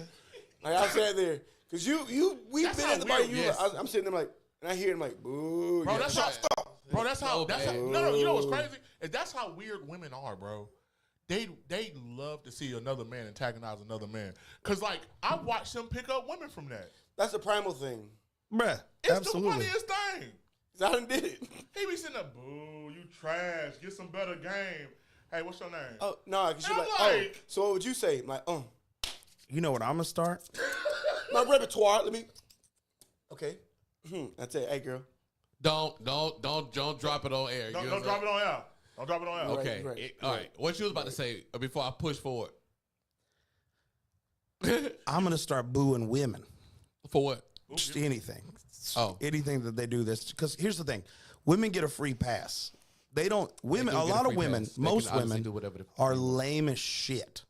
Like I sat there, cause we've That's been how at the bar. weird- You, yes. I'm sitting there like, and I hear him like, boo. Bro, Yeah. that's how. Bro, that's how. So That's how. bad. No, you know what's crazy? Is that's how weird women are, bro. They love to see another man antagonize another man. Cause like I watched him pick up women from that. That's a primal thing. Bruh, It's absolutely. the funniest thing. 'Cause I done did it. He be sitting there, boo, you trash. Get some better game. Hey, what's your name? Oh no, cause you're I'm like, oh. like- So what would you say? I'm like, You know what I'm gonna start? my repertoire. Let me. Okay. That's it. Hey, girl. Don't drop it on air. Don't, You know don't what drop I'm it on air. Don't drop it on air. Right, saying? Okay. right, All right. What you was about to say before I push forward? I'm gonna start booing women. For what? Just anything. Oh. Anything that they do this. Because here's the thing. Women get a free pass. They don't, women, do a get a lot of free women, pass. They most can obviously women do whatever the- are lame as shit.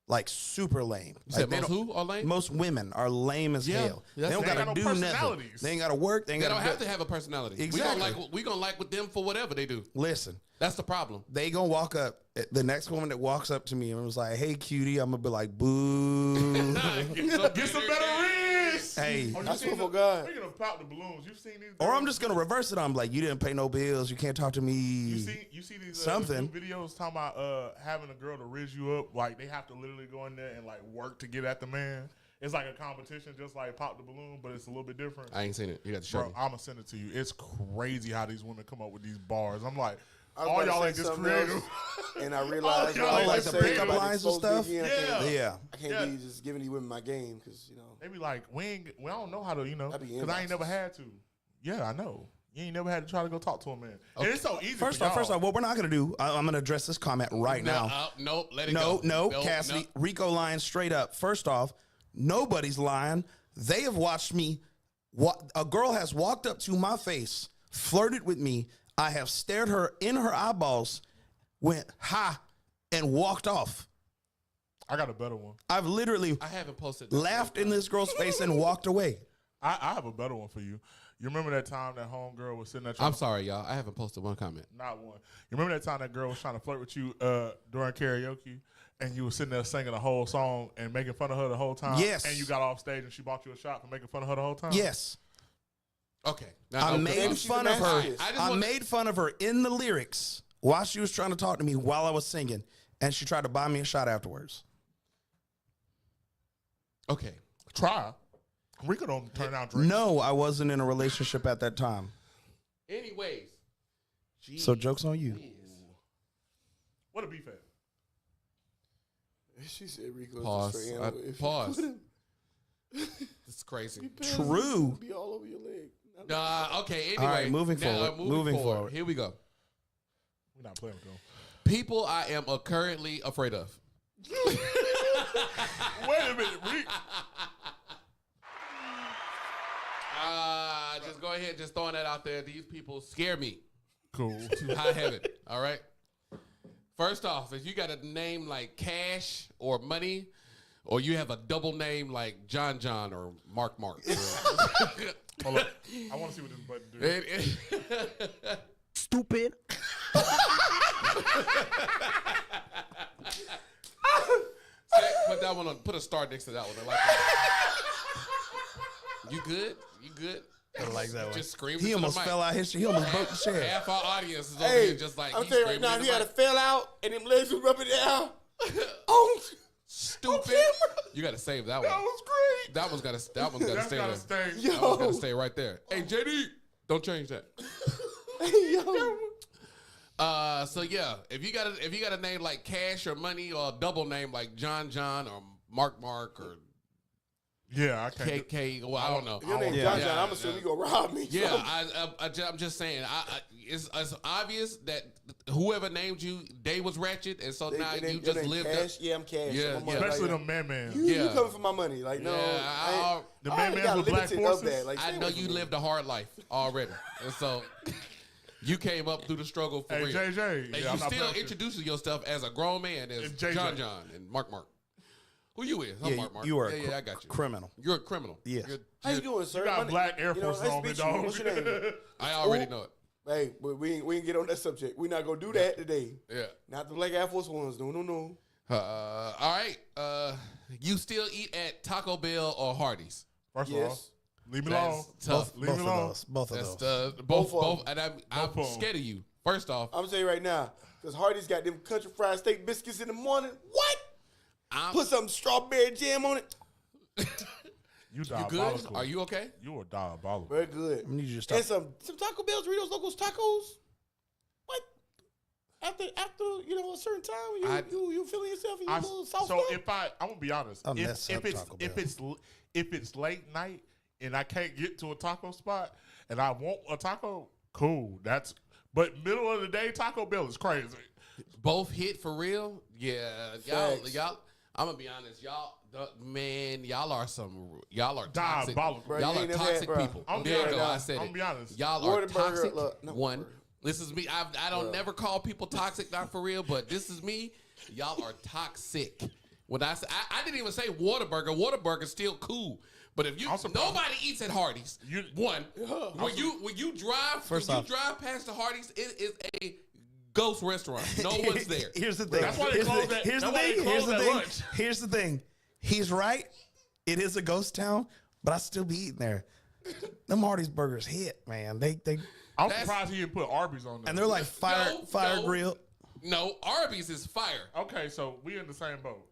Like super lame. You said Like, they most don't- who are lame? Most women are lame as Yeah, hell. They that's- don't they ain't gotta got no do nothing. personalities. They ain't gotta work. They ain't They gotta don't have to have a personality. Exactly. We gonna like with them for whatever they do. Listen, That's the problem. they gonna walk up. The next woman that walks up to me and was like, "Hey, cutie," I'm gonna be like, "Boo." Get some better wrist. Hey. Oh, you I seen swear for the- God. Speaking of pop the balloons, you've seen these. Or I'm girls- just gonna reverse it. I'm like, "You didn't pay no bills. You can't talk to me." You see these Something. new videos talking about having a girl to riz you up. Like they have to literally go in there and like work to get at the man. It's like a competition, just like pop the balloon, but it's a little bit different. I ain't seen it. You got to show Bro, me. I'm gonna send it to you. It's crazy how these women come up with these bars. I'm like, I was all about to y'all say ain't this something creative. else, and I realized y'all what I ain't was like saying the pickup about lines and exposed stuff? me again. Yeah. Yeah. I can't Yeah. be just giving these women my game because They be like, we I don't know how to, That be because I ain't never inboxes. had to. Yeah, I know. You ain't never had to try to go talk to a man. And it's so easy. First for off, y'all. what we're not gonna do, I'm gonna address this comment right now. Nope. Let it No, go. no, Nope, Cassidy, no. Rico lying straight up. First off, nobody's lying. They have watched me. A girl has walked up to my face, flirted with me. I have stared her in her eyeballs, went ha, and walked off. I got a better one. I've literally I haven't posted that. laughed in this girl's face and walked away. I have a better one for you. You remember that time that homegirl was sitting there trying I'm sorry, y'all. I haven't posted one comment. Not one. You remember that time that girl was trying to flirt with you during karaoke, and you were sitting there singing the whole song and making fun of her the whole time? Yes. And you got off stage and she bought you a shot for making fun of her the whole time? Yes, Okay. I made Maybe she's fun a of her. masochist. I just I want- made fun of her in the lyrics while she was trying to talk to me while I was singing, and she tried to buy me a shot afterwards. Okay. Try. Rico don't turn down drinks. No, I wasn't in a relationship at that time. Anyways. So joke's on you. What a beef at? She said Rico. Pause. Pause. It's crazy. True. Be all over your leg. Okay. Anyway. All right, moving now, forward. Moving forward. Here we go. We're not playing with them. People I am currently afraid of. Wait a minute, Rick. Just go ahead, just throwing that out there. These people scare me Cool. to high heaven. All right. First off, if you got a name like Cash or Money, or you have a double name like John John or Mark Mark. Hold up. I want to see what this button do. Stupid. Put that one on. Put a star next to that one. I like that. You good? You good? I like that one. Just scream. He almost fell out his. He almost broke the chair. Half our audience is over Hey, here just like I'm he's telling you right screaming now, in if the he had a mic. fell out and them legs was rubbing down. Oh, Stupid. You got to save that one. That was great. That one's got to. That one's got to That's stay gotta there. stay. That one's got to stay right there. Hey JD, don't change that. yo. So yeah, if you got a name like Cash or Money, or a double name like John John or Mark Mark or Yeah, I can't. KK, well I don't know. If your name Yeah. John Yeah, John, I'm assuming you gonna rob me. Yeah, So- I'm just saying. It's obvious that whoever named you, they was ratchet, and so now They- you your just name lived. Cash? Yeah, I'm Cash. Yeah, So my money, Especially like, them man. You Yeah. coming for my money? Like no, Yeah, I The I man already man got with black limited of forces? that. Like, I stay know away you from me. lived a hard life already, and so you came up through the struggle for Hey, real. JJ. And Yeah, you I'm not still playing with you. introducing yourself as a grown man as It's JJ. John John and Mark Mark. Who you is? I'm Yeah, Mark Mark. you are a yeah, I got you. criminal. You're a criminal. Yes. How you doing, sir? You got My black Air you know, Force nice to on me, meet you. dog. What's your name? I already know it. Hey, but we ain't get on that subject. We not gonna do that today. Yeah. Not the black Air Force Ones. No. All right. You still eat at Taco Bell or Hardee's? First of Yes. all, leave me That's alone. tough. Leave Both me of alone. those. Both of That's those. both. of 'em. And I'm Both of 'em. scared of you. First off, I'm saying right now, because Hardy's got them country fried steak biscuits in the morning. What? Put some strawberry jam on it. You you good? diabolical. Are you okay? You are diabolical. Very good. I need you to And stop. some Taco Bell's Doritos Locos Tacos. What? after you know a certain time, you feeling yourself and you a little soft. So stuff? I'm gonna be honest, I'll mess up if it's late night and I can't get to a taco spot and I want a taco, cool. But middle of the day Taco Bell is crazy. Both hit for real. Yeah, Facts. y'all. I'm gonna be honest, y'all. Y'all are toxic. Diabolical. Bro, Y'all you are ain't never toxic had- bro. people. I'm There you being go. I honest. said I'm it. be honest. Y'all are Whataburger, toxic. look, no, One. bro. This is me. I don't never call people toxic, not for real, but this is me. Y'all are toxic. When I say, I didn't even say Whataburger. Whataburger's still cool. But if nobody eats at Hardee's, when you drive past the Hardee's, it is a ghost restaurant. No one's there. Here's the thing. That's why they close that. Here's the That's why they thing. Here's close the at thing. lunch. Here's the thing. He's right. It is a ghost town, but I still be eating there. Them Hardee's burgers hit, man. They I'm surprised he didn't put Arby's on there. and they're like fire grill. No, Arby's is fire. Okay, so we in the same boat.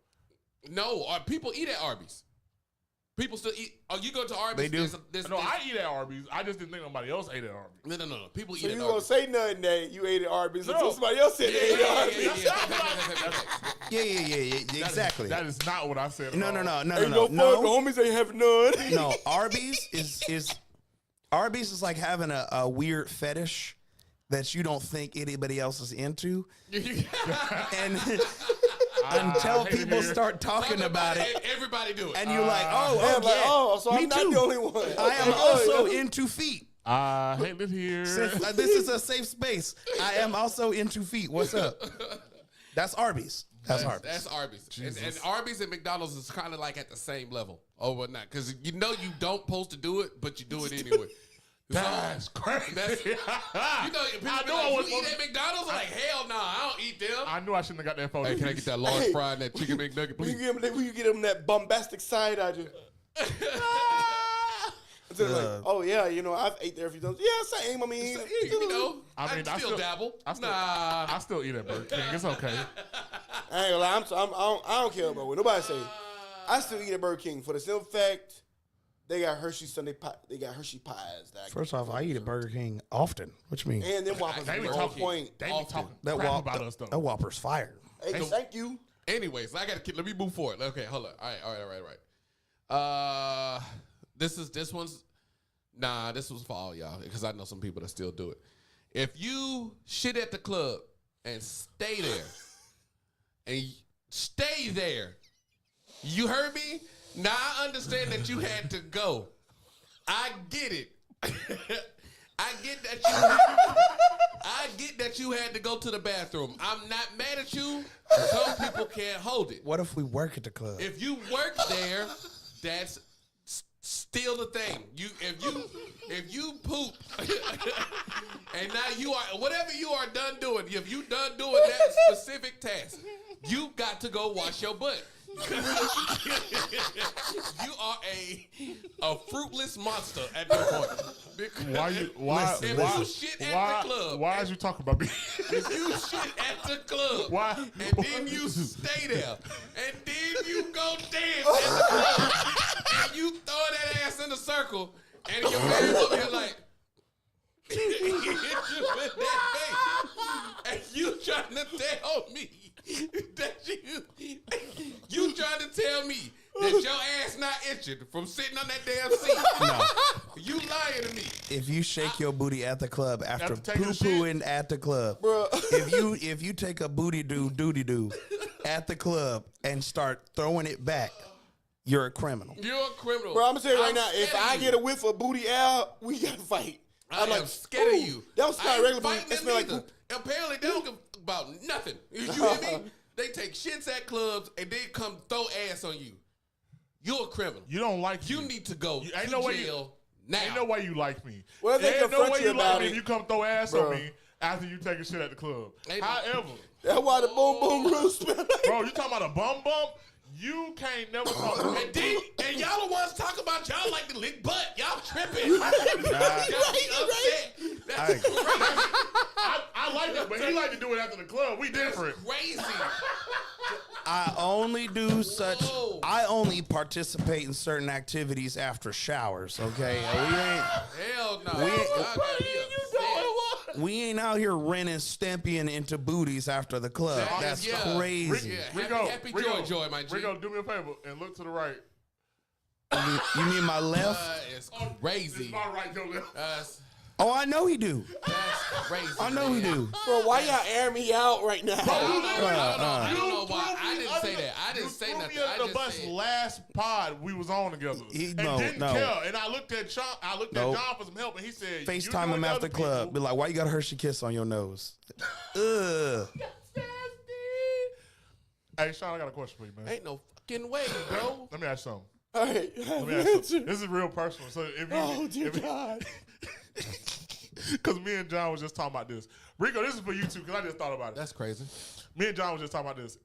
No, people eat at Arby's. People still eat. Oh, you go to Arby's? They do. No, I eat at Arby's. I just didn't think nobody else ate at Arby's. No. People eat So at you Arby's. gonna say nothing that you ate at Arby's No. until somebody else said they ate at Arby's? Yeah. Exactly. That is not what I said. No. Ain't no fun. The homies ain't having none. No, Arby's is like having a weird fetish that you don't think anybody else is into, and until hate to people hear. start talking about it, Everybody do it. and you're like, Yeah, yeah, like, oh, so me I'm not too. the only one. I am also into feet. I hate it here. Since this is a safe space, I am also into feet. What's up? That's Arby's. That's Arby's. That's Arby's. And Arby's and McDonald's is kind of like at the same level. Oh, but not because you know you don't supposed to do it, but you do it anyway. That's crazy. You know, people I be knew like, I was you eat at McDonald's? I'm like, hell no, I don't eat them. I knew I shouldn't have got that photo. Hey, can I get that large fry and that chicken McNugget, When please? you get them that bombastic side, I just. So they're like, oh yeah, you know I've ate there a few times. Yeah, same. I mean, You know, I mean, I still dabble. I still eat at Burger King. It's okay. I ain't gonna lie. I don't care about what nobody say. I still eat at Burger King for the simple fact they got Hershey Sunday pie. They got Hershey pies. First off, I eat at Burger King often. What you mean? And them Whoppers They be are on talking. point. They be Often. talking That crap about us that though. Whopper's fire. Hey, thank you. Anyways, I gotta let me move forward. Okay, hold on. All right. This one's this was for all y'all because I know some people that still do it. If you shit at the club and stay there, you heard me? Now I understand that you had to go. I get it. I get that you had to go to the bathroom. I'm not mad at you. Some people can't hold it. What if we work at the club? If you work there, that's still the thing. If you poop and now you are whatever you are done doing, if you done doing that specific task, you got to go wash your butt. You are a fruitless monster at that point. If you shit at the club, Why is you talking about me? if you shit at the club, Why? and then you stay there, and then you go dance at the club, and you throw that ass in a circle, and your man's over here like, with that face, and you trying to tell me that you trying to tell me that your ass not itching from sitting on that damn seat. No. You lying to me. If you shake your booty at the club after After taking a poo-pooing at the club, Bruh. if you take a booty doo at the club and start throwing it back, you're a criminal. You're a criminal. Bro, I'm gonna tell you right now, if scared I of get you. a whiff of booty out, we gotta fight. I am like, scared ooh, of you. That was I not ain't regular fighting booty. It them smell like either. poop. Apparently, they don't give about nothing. You hear me? They take shits at clubs and then come throw ass on you. You're a criminal. You don't like You me. need to go You- ain't to no way you- jail now. Ain't no way you like me. Well, they Ain't no confront way you you about like me it. if you come throw ass Bro. on me after you take a shit at the club. Ain't no- However, That's why the boom boom rule smell like. bro, you talking about a bum bump? You can't never talk. And y'all the ones talking about y'all like to lick butt. Y'all tripping. Y'all be upset. That's crazy. I like it, but he like to do it after the club. We different. Crazy. I only do such. Whoa. I only participate in certain activities after showers. Okay, we ain't. Hell no. We ain't- Y'all gotta be upset. We ain't out here renting Stempian into booties after the club. That's crazy. Yeah, happy joy, my G. Rico, do me a favor and look to the right. You mean my left? It's crazy. It's my right, your left. Oh, I know he do. That's crazy. I know he do. Bro, why y'all air me out right now? I don't know why. I didn't say that. I didn't say nothing. You threw me I under the just bus said. last pod we was on together. And didn't care. And I looked at Sean, John for some help, and he said, FaceTime him after club. Be like, why you got a Hershey Kiss on your nose? Ugh. Hey, Sean, I got a question for you, man. Ain't no fucking way, bro. Let me ask you something. All right. Let me ask you something. This is real personal. So if you, Oh, dear God. Because me and John was just talking about this. Rico, this is for you too, because I just thought about it. That's crazy. Me and John was just talking about this.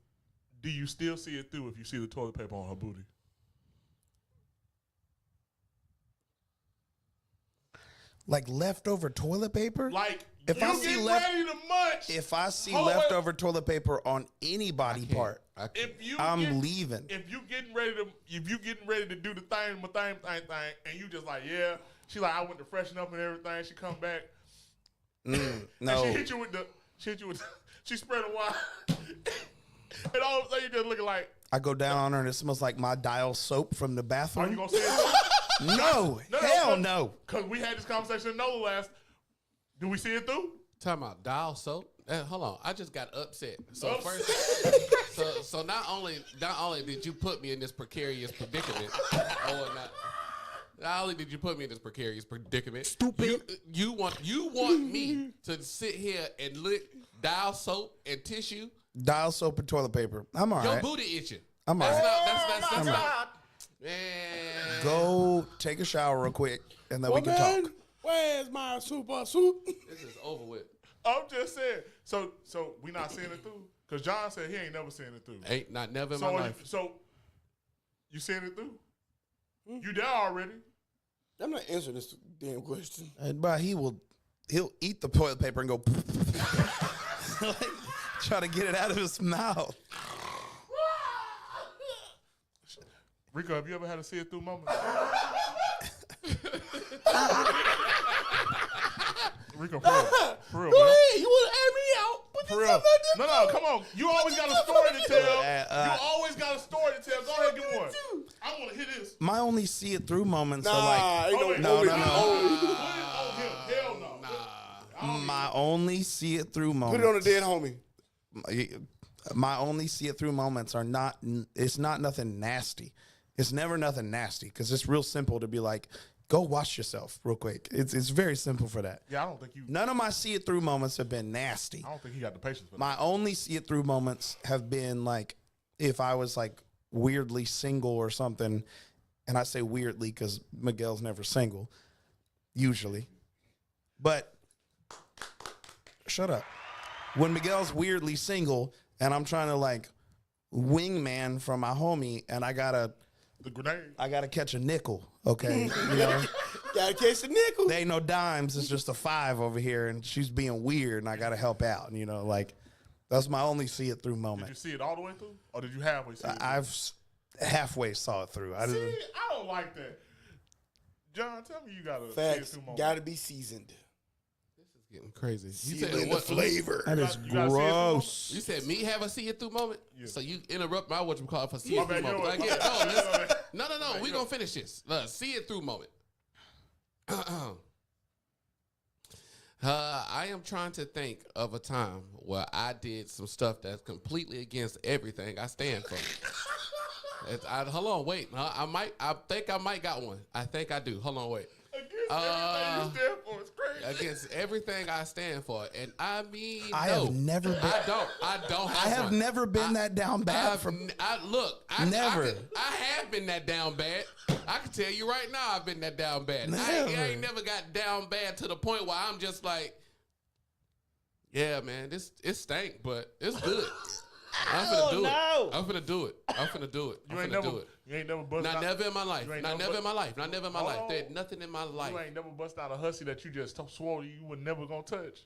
Do you still see it through if you see the toilet paper on her booty? Like leftover toilet paper? Like, If you I see get left- ready to munch. If I see Hold on, leftover toilet paper on any body part, I'm leaving. If you getting ready to do the thing, and you just like, yeah, she like, I went to freshen up and everything. She come back, No. and she hit you with she spread a wine, and all of a sudden you just looking like, I go down on her and it smells like my Dial soap from the are you bathroom. gonna say it? No, hell no. Because we had this conversation in NOLA last. Do we see it through? Talking about dial soap. Hold on, I just got upset. So first, so not only did you put me in this precarious predicament, or not only did you put me in this precarious predicament, Stupid. You want me to sit here and lick dial soap and tissue? Dial soap and toilet paper. I'm all Your right. booty itching. I'm all That's right. not. That's not. Man. Go take a shower real quick and then we can talk. Where's my super suit? This is over with. I'm just saying. So we not seeing it through? Because John said he ain't never seen it through. Ain't not never in my life. So you seeing it through? You there already? I'm not answering this damn question. But he'll eat the toilet paper and go like, try to get it out of his mouth. Rico, have you ever had a see it through moment? Rico, for real, Go man. ahead. You want to air me out? Put For this real. up like this. No, come on. You always got a story to tell. Uh, You always got a story to tell. Go ahead, give one. I want to hear this. My only see it through moments Nah, are like ain't Oh, wait. no. Put it on him. Hell no. my only see it through moments. Put it on the dead homie. My only see it through moments are not. It's not nothing nasty. It's never nothing nasty because it's real simple to be like, go wash yourself real quick. It's very simple for that. Yeah, I don't think you. None of my see it through moments have been nasty. I don't think he got the patience for that. My only see it through moments have been like if I was like weirdly single or something, and I say weirdly because Miguel's never single, usually. But shut up. When Miguel's weirdly single and I'm trying to like wingman from my homie and I gotta catch a nickel, okay? You know? Gotta catch the nickel. They ain't no dimes, it's just a 5 over here, and she's being weird, and I gotta help out. You know, like that's my only see it through Did you moment. see it all the way through, or did you halfway see it? I've halfway saw it through. I See, didn't. I don't like that. John, tell me you got a see it Facts. through moment. Gotta be seasoned. Getting crazy. You Season the flavor. That is you gotta see it through gross. You said me have a see it through moment, so you interrupt my whatchamacallit for see My it through bad, moment. yo, Like, my yeah, bad. no. We gonna finish this. See it through moment. I am trying to think of a time where I did some stuff that's completely against everything I stand for. Hold on, wait. I think I might got one. I think I do. Hold on, wait. Against everything you stand for, it's crazy. Against everything I stand for, and I mean, I no, have never been. I don't. I have one. never been that down bad. Never. I have been that down bad. I can tell you right now, I've been that down bad. I ain't never got down bad to the point where I'm just like, yeah, man, it stank, but it's good. I'm finna do it. I'm finna do it. I'm finna do it. I'm finna do it. You ain't never bust Not out. never in my life. You ain't Not never never in my life. Not never in my Hold life. on. There's nothing in my life. You ain't never bust out a hussy that you just swore you were never gonna touch,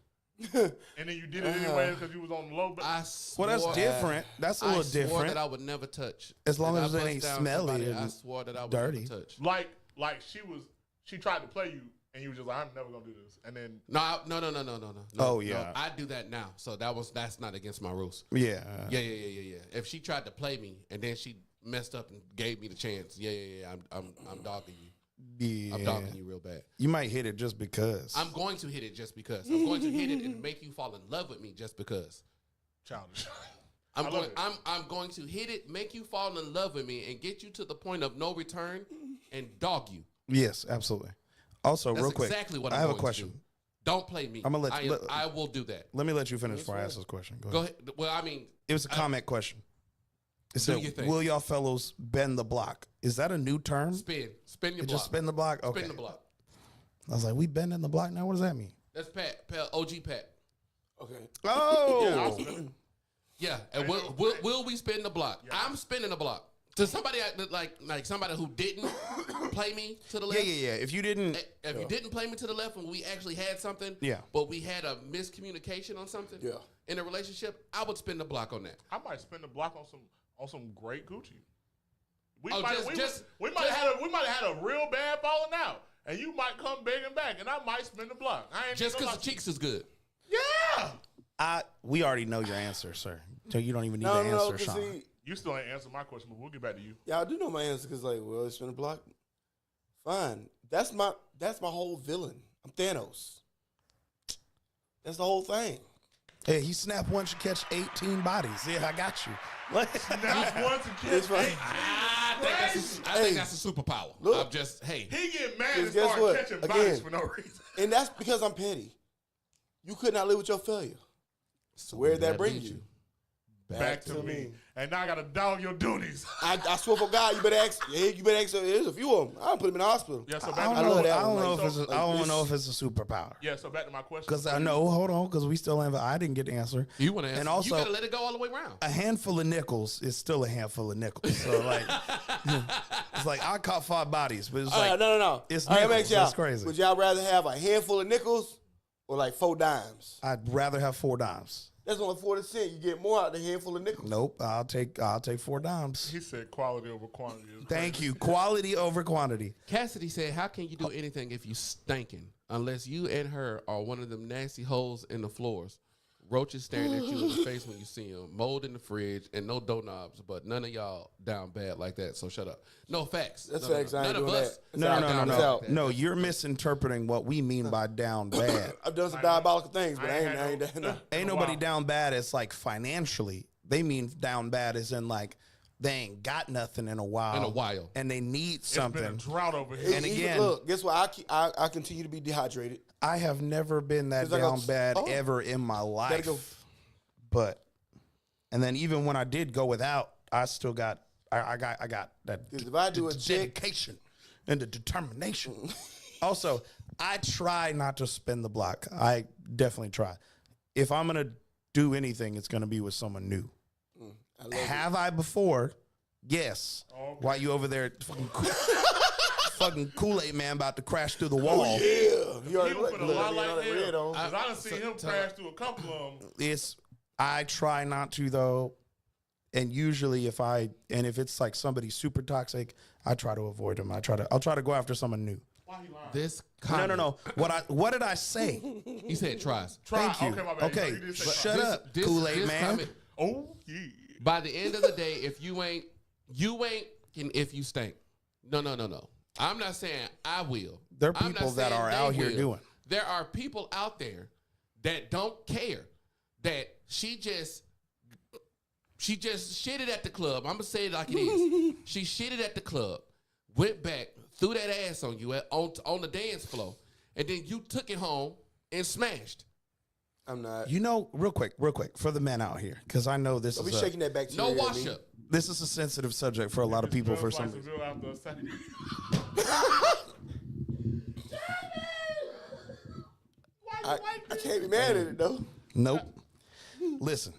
and then you did it anyway because you was on the low. But I Well, that's swore- different. That's a I little swore different. that I would never touch. As long And as I it bust ain't down smelly somebody, and I swore that I would dirty. never touch. like she tried to play you and you were just like, I'm never gonna do this, and then No. Oh, yeah. No, I do that now, so that's not against my rules. Yeah. Yeah. If she tried to play me and then she messed up and gave me the chance, I'm dogging you. Yeah. I'm dogging you real bad. You might hit it just because. I'm going to hit it just because. I'm going to hit it and make you fall in love with me just because. childish. I'm I going. love it. I'm going to hit it, make you fall in love with me, and get you to the point of no return, and dog you. Yes, absolutely. Also, That's real quick, exactly what I I'm have a going question. to do. Don't play me. I'm gonna let- I will do that. Let me let you finish before I ask this question. Go ahead. Well, I mean, It was a comment question. It Do your said, thing. "Will y'all fellows bend the block?" Is that a new term? spin your It block. just spin the block. Okay. Spin the block. I was like, "We bending the block now? What does that mean?" That's Pat. OG Pat. Okay. Oh, Yeah, and will we spin the block? I'm spinning the block. To somebody like somebody who didn't play me to the yeah, left. yeah, yeah. If you didn't, If you didn't play me to the left when we actually had something, Yeah. but we had a miscommunication on something, Yeah. in a relationship, I would spin the block on that. I might spend the block on some great Gucci. We Oh, might just- we might have had a real bad falling out, and you might come begging back, and I might spin the block. I ain't Just gonna because lie the to you. cheeks is good. Yeah. we already know your answer, sir. So you don't even need No, to no, answer, because Sean. see, You still ain't answered my question, but we'll get back to you. yeah, I do know my answer because like, well, it's been a block. Fine. That's my whole villain. I'm Thanos. That's the whole thing. Hey, he snapped once, you catch 18 bodies. Yeah, I got you. Now once a kid, It's right. I think that's a superpower. Look. I'm just he get mad and Because guess start what? catching Again. bodies for no reason. And that's because I'm petty. You could not live with your failure. So where'd that bring you? Back to me. And now I gotta dog your duties. I swear for God, you better ask. Hey, you better ask. There's a few of them. I'll put them in the hospital. Yeah, so I back don't to know. love my, that I don't one. know Like, if it's. so, I don't like, know if it's a superpower. yeah, so back to my question. Because I know. Hold on, because we still have. I didn't get the answer. You want to answer? And also, you gotta let it go all the way around. a handful of nickels is still a handful of nickels. So like, it's like I caught 5 bodies, but it's All like right, no. it's All right, nickels. make y'all. That's crazy. Would y'all rather have a handful of nickels or like 4 dimes? I'd rather have 4 dimes. That's only 40 cents. You get more out of the handful of nickels. Nope, I'll take 4 dimes. He said quality over quantity. Is Thank crazy. you. Quality over quantity. Cassidy said, "How can you do anything if you stinking? Unless you and her are one of them nasty holes in the floors, roaches staring at you in the face when you see them, mold in the fridge, and no doorknobs. But none of y'all down bad like that. So shut up. No facts. That's No, facts. I ain't None of doing us. that. No, It's no, out. no, It's no, out. no. You're misinterpreting what we mean by down bad. I've done some diabolical things, but I ain't had no. Ain't nobody down bad as like financially. They mean down bad as in like they ain't got nothing in a while. And they need It's been a something. drought over here. And Even- again- look, guess what? I continue to be dehydrated. I have never been that 'Cause I go, down bad oh, ever in my life. go. But and then even when I did go without, I still got I got that 'Cause if I do a check- dedication and the determination. Also, I try not to spin the block. I definitely try. If I'm gonna do anything, it's gonna be with someone new. I love Have I before? Yes. Okay. While you over there fucking Kool-Aid man about to crash through the wall. Yeah, you He already was look, put a look, lot you know like that red him. on. Because I done seen him crash through a couple of them. It's I try not to though. And usually if it's like somebody super toxic, I try to avoid them. I'll try to go after someone new. Why he lying? This No, comment, no. What did I say? He said tries. Try. Thank you. Okay, my bad. Okay, You did say shut try. up, Kool-Aid man. comment, Oh, yeah. by the end of the day, if you ain't, and if you stink. No. I'm not saying I will. There are I'm not people that saying are they out here will. doing. There are people out there that don't care. That she just shitted at the club. I'm gonna say it like it is. She shitted at the club, went back, threw that ass on you on the dance floor, and then you took it home and smashed. I'm not. You know, real quick, for the men out here, because I know this I'll be is shaking that back to No you. wash up. this is a sensitive subject for a lot of people for some reason. Smells like some real after a second. I can't be mad at it though. Nope. Listen,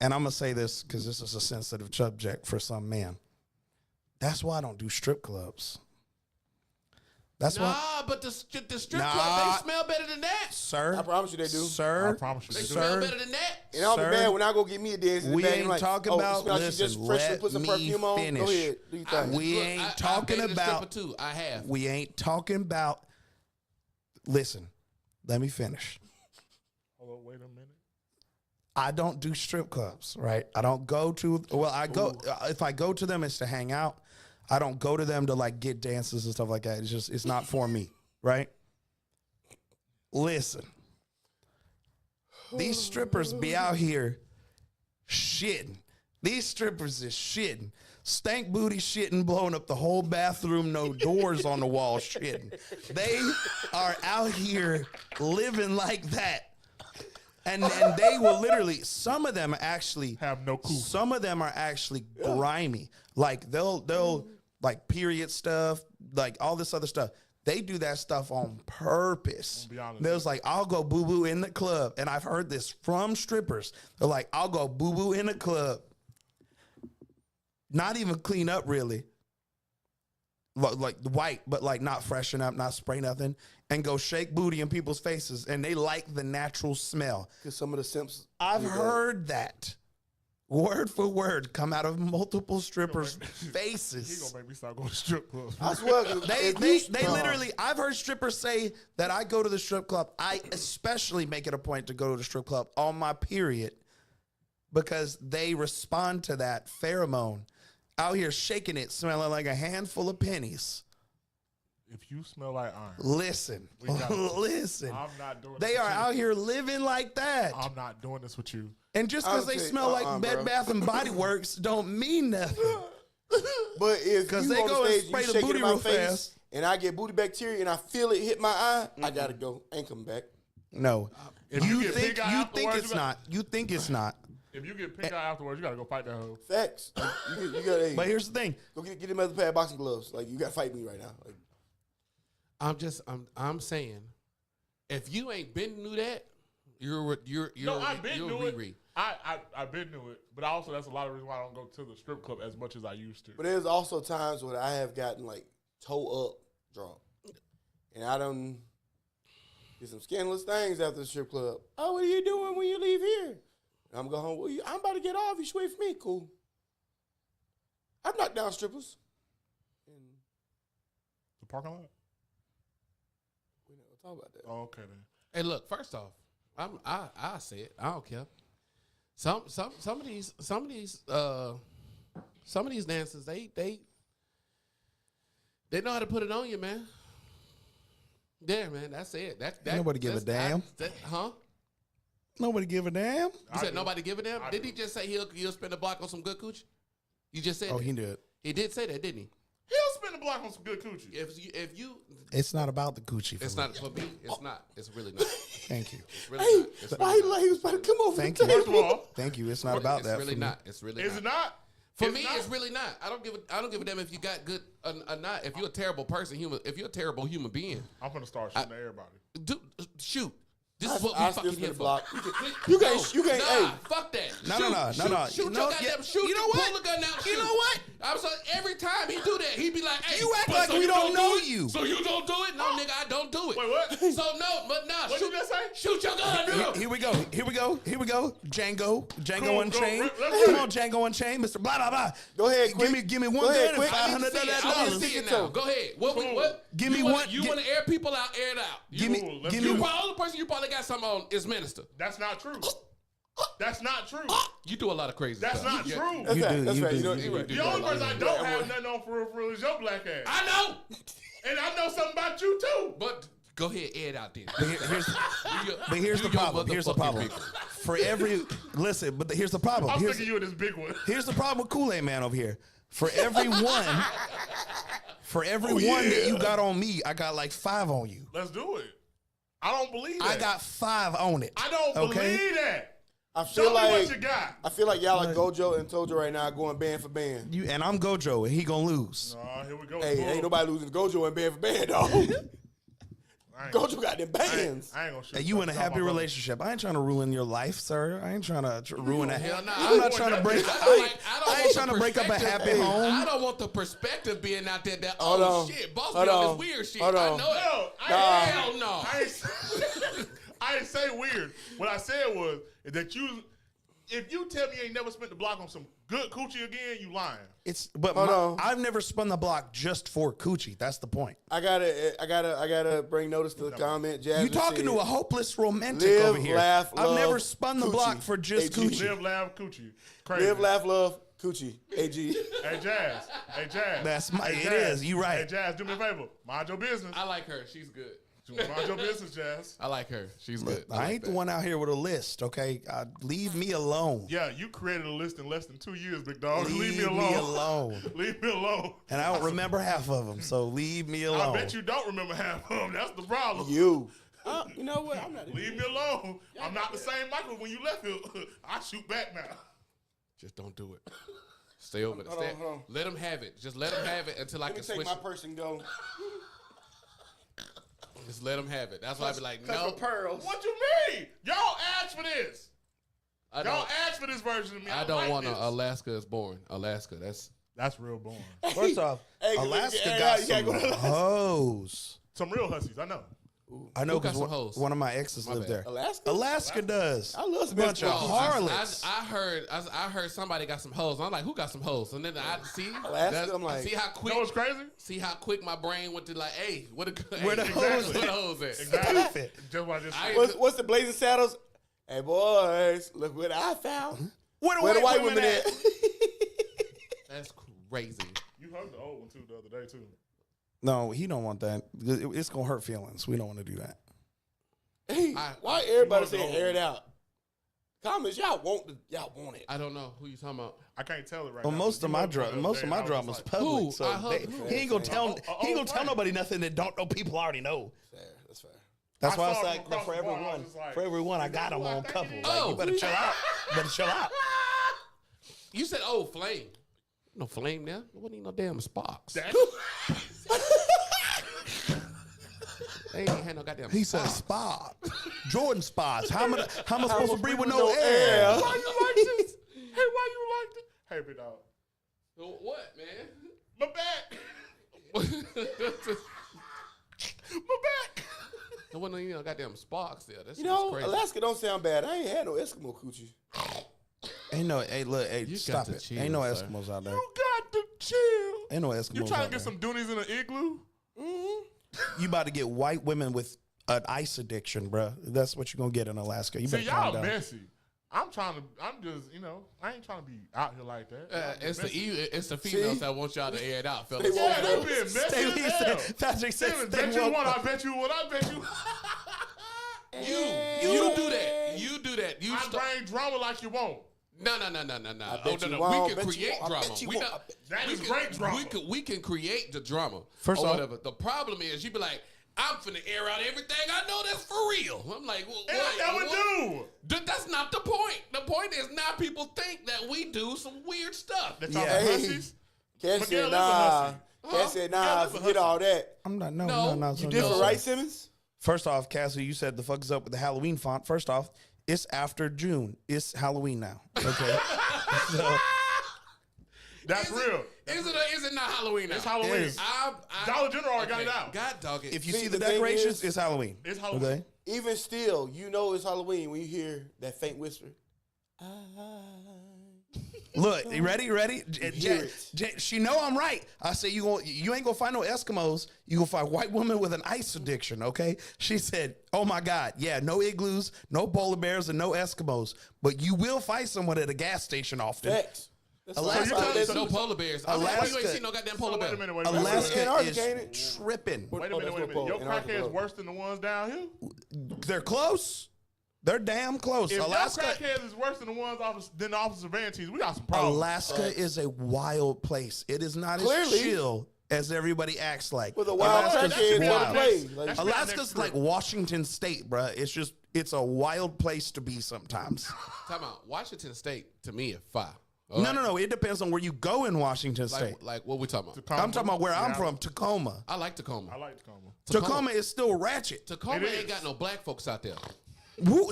and I'm gonna say this because this is a sensitive subject for some men. That's why I don't do strip clubs. That's why, Nah, but the strip Nah. club, they smell better than that. sir. I promise you they do. Sir, I promise you They they do. smell better than that. And I'll be Sir, mad when I go get me a dance in the we bag. ain't I'm like, talking oh, about- it smell like she listen, just freshly let put some me perfume on. finish. Go ahead, do your thing. We Look, ain't I've talking dated a about- stripper too. I have. we ain't talking about. listen, let me finish. Hold on, wait a minute. I don't do strip clubs, right? I don't go to, well, I go, if I go to them, it's to hang out. I don't go to them to like get dances and stuff like that. It's just, it's not for me, right? Listen, these strippers be out here shitting. These strippers is shitting. Stank booty shitting, blowing up the whole bathroom, no doors on the wall shitting. They are out here living like that. And they will literally, some of them actually Have no clue. Some of them are actually grimy. Like they'll like period stuff, like all this other stuff. They do that stuff on purpose. I'll be honest. There's like, I'll go boo boo in the club. And I've heard this from strippers. They're like, I'll go boo boo in the club. Not even clean up really. Like white, but like not freshen up, not spray nothing. And go shake booty in people's faces. And they like the natural smell. Because some of the simps. I've do that. heard that word for word come out of multiple strippers' He faces. gonna make me start going to strip clubs. I swear. 'cause They if you- literally, I've heard strippers say that I go to the strip club. I especially make it a point to go to the strip club on my period because they respond to that pheromone. Out here shaking it, smelling like a handful of pennies. If you smell like iron, Listen, We got it. listen. I'm not doing They this are with you. out here living like that. I'm not doing this with you. And just I'll because they tell you- smell like Bed bro. Bath and Body Works don't mean nothing. But if 'Cause you they on go and stage, spray you the shake it booty in my real face, fast. and I get booty bacteria, and I feel it hit my eye, I gotta go. Ain't coming back. No. If you get think pink eye you afterwards, think you it's got- not. You think it's not. If you get pink eye afterwards, you gotta go fight that hoe. Facts. You gotta hey, But here's the thing. go get them other pair of boxing gloves. Like you gotta fight me right now. Like, I'm saying, if you ain't been knew that, you're No, I've been you're doing Riri. it. I've been doing it, but also that's a lot of reasons why I don't go to the strip club as much as I used to. but there's also times when I have gotten like toe up drunk, and I done did some scandalous things after the strip club. Oh, what are you doing when you leave here? And I'm going home. Well, I'm about to get off. You should wait for me. Cool. I've knocked down strippers. And The parking lot. we never talk about that. Oh, okay then. Hey, look. First off, I say it. I don't care. Some of these dances they know how to put it on you, man. Yeah, man. That's it. That Nobody give a damn. Huh? Nobody give a damn. You said nobody giving them? I Did do. he just say he'll spend a block on some good coochie? You just said Oh, that. he did. He did say that, didn't he? He'll spend the block on some good coochie. If you It's not about the coochie. it's me. not for me. It's not. It's really not. Thank you. It's really Hey, not. It's why really he not. like he was about to come over Thank the you. table? First of all, Thank you. It's not about It's that. really for me. not. It's really is not. it not? For It's me, not? it's really not. I don't give a damn if you got good or not. If you're a terrible person, if you're a terrible human being, I'm gonna start shooting at everybody. shoot. This is what we I still fucking spin here the for. block. You can't- you can't- Nah, hey. fuck that. No, Shoot, no, no, shoot, no. Shoot You know- your goddamn yeah, shoot. you know what? Pull the gun out. You shoot. know what? I'm sorry. Every time he do that, he be like, "Hey, You act but like so we you don't know do it? you. So you don't do it? No, nigga, I don't do it. Wait, what? So no, but nah. What shoot, you just say? Shoot your gun, nigga. Here we go. Here we go. Here we go. Django Cool, Unchained. go. Let's Come do on, it. Django Unchained, Mr. Blah blah blah. Go ahead, quick. Give me one Go ahead, gun and quick. I need to see it. I want to $500. see it now. Go ahead. What? Cool. What? Give me you wanna, one- You gi- want to air people out? Air it out. Give me- Cool, let's give do me it. The only person you probably got something on is Minister. That's not true. That's not true. You do a lot of crazy That's stuff. not Yeah. true. That's You right. do, That's you right. do, You know, you you're right. The do. only person I don't Yeah, have nothing on for real is your black ass. I know, And I know something about you too. but go ahead, air it out then. But here's the problem. Here's the problem. For every listen, but here's the problem. I'm Here's thinking you in this big one. here's the problem with Kool-Aid Man over here. For every one that you got on me, I got like 5 on you. Let's do it. I don't believe that. I got 5 on it. I don't Okay? believe that. I Show feel me what like you got. I feel like y'all like Gojo and Tojo right now going band for band. You and I'm Gojo, and he gonna lose. Here we go. Hey, Bull. ain't nobody losing to Gojo and band for band, dog. I ain't Gojo got them I ain't- bands. I ain't gonna shoot. Hey, you in a That's all happy my brother. relationship. I ain't trying to ruin your life, sir. I ain't trying to ruin a Hell no, I'm not I trying to don't break. want I ain't trying to break up a happy I home. don't want the perspective being out there that Hold on. shit, boss Hold be on on. this weird shit. Hold I on. know it. No, Hell no. I ain't say weird. What I said was that you if you tell me you ain't never spent the block on some good coochie again, you lying. Hold on. I've never spun the block just for coochie. That's the point. I gotta bring notice to the comment. Jasmine You talking said, to a hopeless romantic live, over here. laugh, I've love, never spun the coochie. block for just AG. coochie. Live, laugh, coochie. Crazy. live, laugh, love, coochie. AG. Hey, Jazz. Hey, Jazz. That's my- Hey, it Jazz. is. You right. Hey, Jazz, do me a favor. Mind your business. I like her. She's good. Mind your business, Jazz. I like her. She's good. I like ain't the that. one out here with a list, okay? Leave me alone. Yeah, you created a list in less than 2 years, big dog. Leave me alone. alone. Leave me alone. And I don't remember half of them, so leave me I alone. bet you don't remember half of them. That's the problem. You know what? I'm not. Leave me alone. I'm not the same Michael when you left here. I shoot back now. Just don't do it. Stay over there. Hold on, hold on. Let them have it. Just let them have it until I Let me can take switch. my purse and go. Just let them have it. That's why I be like, Cut no. for pearls. What you mean? Y'all asked for this. I Y'all don't. asked for this version of me. I don't like want this. to. Alaska is boring. Alaska. That's real boring. First off, Hey, Alaska hey, got you gotta some go to Alaska. hoes. Some real hussies, I know. I know Who got because some hoes? one of my exes My lived bad. there. Alaska? Alaska does. I love a bunch of Smith. harlots. I heard somebody got some hoes. I'm like, who got some hoes? And then I see Alaska, that's- I'm like- see how You quick know what's crazy? see how quick my brain went to like, hey, where the Where the hoes where the at? hoes at? Exactly. Just what I just I- said. What's the Blazing Saddles? Hey boys, look what I found. Where the white women at? That's crazy. You heard the old one too the other day too. No, he don't want that. It's gonna hurt feelings. We don't want to do that. Hey, I- why everybody you saying know, air it out? Comments, y'all want it. I don't know who you talking about. I can't tell it right Well, now. most You of my know, the drama, other most day, of my I was drama is like, public, Who? so I hope- he ain't gonna tell. He ain't gonna tell right. nobody nothing that don't know people already know. Fair, that's fair. That's I why saw it's him like across for the bar, I was everyone, just like, for everyone, I is got that them who I on think couple. it Like, is? you better chill out. Better chill out. You said, oh, flame. No flame there. There wasn't even no damn sparks. That's- They ain't had no goddamn He said sparks. spots, Jordan spots. How am I supposed to breathe with no air? Why you like this? Hey, why you like this? Hey, big dog. What, man? My back. My back. There wasn't even no goddamn sparks there. That's You know, crazy. Alaska don't sound bad. I ain't had no Eskimo coochie. Ain't no, hey, look, hey, You got stop to it. chill, Ain't no sir. Eskimos out there. You got to chill. Ain't no Eskimos You trying out to get there. some doonies in an igloo? You about to get white women with an ice addiction, bruh. That's what you're gonna get in Alaska. You better See, calm y'all down. messy. I'm just, I ain't trying to be out here like that. Y'all It's messy. it's the females that want y'all to air it out, fellas. They want Yeah, they being messy Stay- as hell. Patrick said, Steven, stay bet you woke. one, I bet you one, I bet you. You do that. You do that. You I start. bring drama like you want. No. bet Oh, you no. won't. We Bet can you create won't. I drama. bet you We won't. not- I bet- That we is can- great drama. We can create the drama. First or off- whatever. The problem is you be like, I'm finna air out everything I know that's for real. I'm like, well, And I never do. That's not the point. The point is now people think that we do some weird stuff. That y'all Yeah. some Hey. hussies. Cat Miguel said, is a nah. hussy. Cat said, nah, Miguel is a forget hussy. all that. I'm not. No. No, so you Different, No. right, Simmons? First off, Cassie, you said the fuck is up with the Halloween font. First off, it's after June. It's Halloween now. Okay. so, That's real. Is it not Halloween now? It's Halloween. It is. Dollar General already got it out. God dog it. if you See, see the the thing decorations, is- it's Halloween. It's Halloween. Okay. Even still, you know it's Halloween when you hear that faint whisper. Look, you ready? hear it. She know I'm right. I say you ain't gonna find no Eskimos. You gonna find white women with an ice addiction. Okay. She said, "Oh my God, yeah, no igloos, no polar bears, and no Eskimos, but you will find someone at a gas station often." Facts. That's Alaska- what So I you said. tell- no polar bears. Why you Alaska- ain't seen no goddamn polar Wait bear? a minute, wait a minute. Alaska Antarctica, ain't is it? tripping. Wait a Oh, minute, that's wait a what minute. Pole- Your Antarctica crackhead's Pole. worse than the ones down here? They're close. They're damn close. If Alaska. your crackheads is worse than the ones than the Officer Vanties, we got some problems. Alaska is a wild place. It is not as Clearly. chill as everybody acts like. With a wild Alaska's crackhead wild. for the play. That's- Like, that's- Alaska's like Washington State, bruh. It's a wild place to be sometimes. Time out. Washington State to me is fire. No. It depends on where you go in Washington State. Like what we talking about? I'm talking about where I'm Yeah. from, Tacoma. I like Tacoma. I like Tacoma. Tacoma is still ratchet. Tacoma It ain't is. got no black folks out there.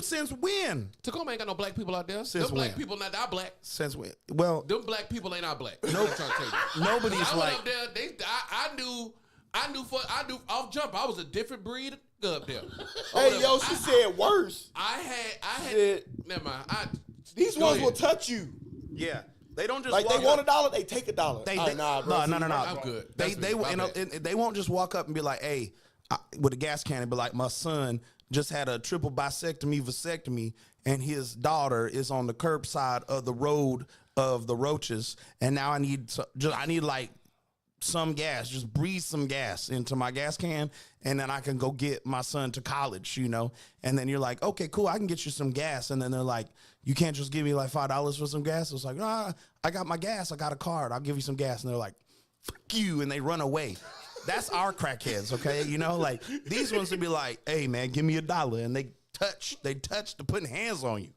Since when? Tacoma ain't got no black people out there. Since Them black when? people not our black. Since when? Well, Them black people ain't our black. No, I'm trying to tell you. nobody's I went like. up there. I knew off jump. I was a different breed up there. hey, yo, she said worse. I had. Shit. Never mind. These ones will touch you. Yeah. They don't just Like they walk want up. $1, they take $1. They, All right, nah, bro. no. I'm good. They That's me. My bad. they won't just walk up and be like, "Hey," with a gas can and be like, "My son just had a triple vasectomy, and his daughter is on the curbside of the road of the roaches, and now I need like some gas, just breathe some gas into my gas can, and then I can go get my son to college, you know." And then you're like, "Okay, cool, I can get you some gas." And then they're like, "You can't just give me like $5 for some gas?" It's like, "Nah, I got my gas, I got a card, I'll give you some gas." And they're like, "Fuck you," and they run away. That's our crackheads, okay? You know, like these ones would be like, "Hey man, give me $1," and they touch the putting hands on you.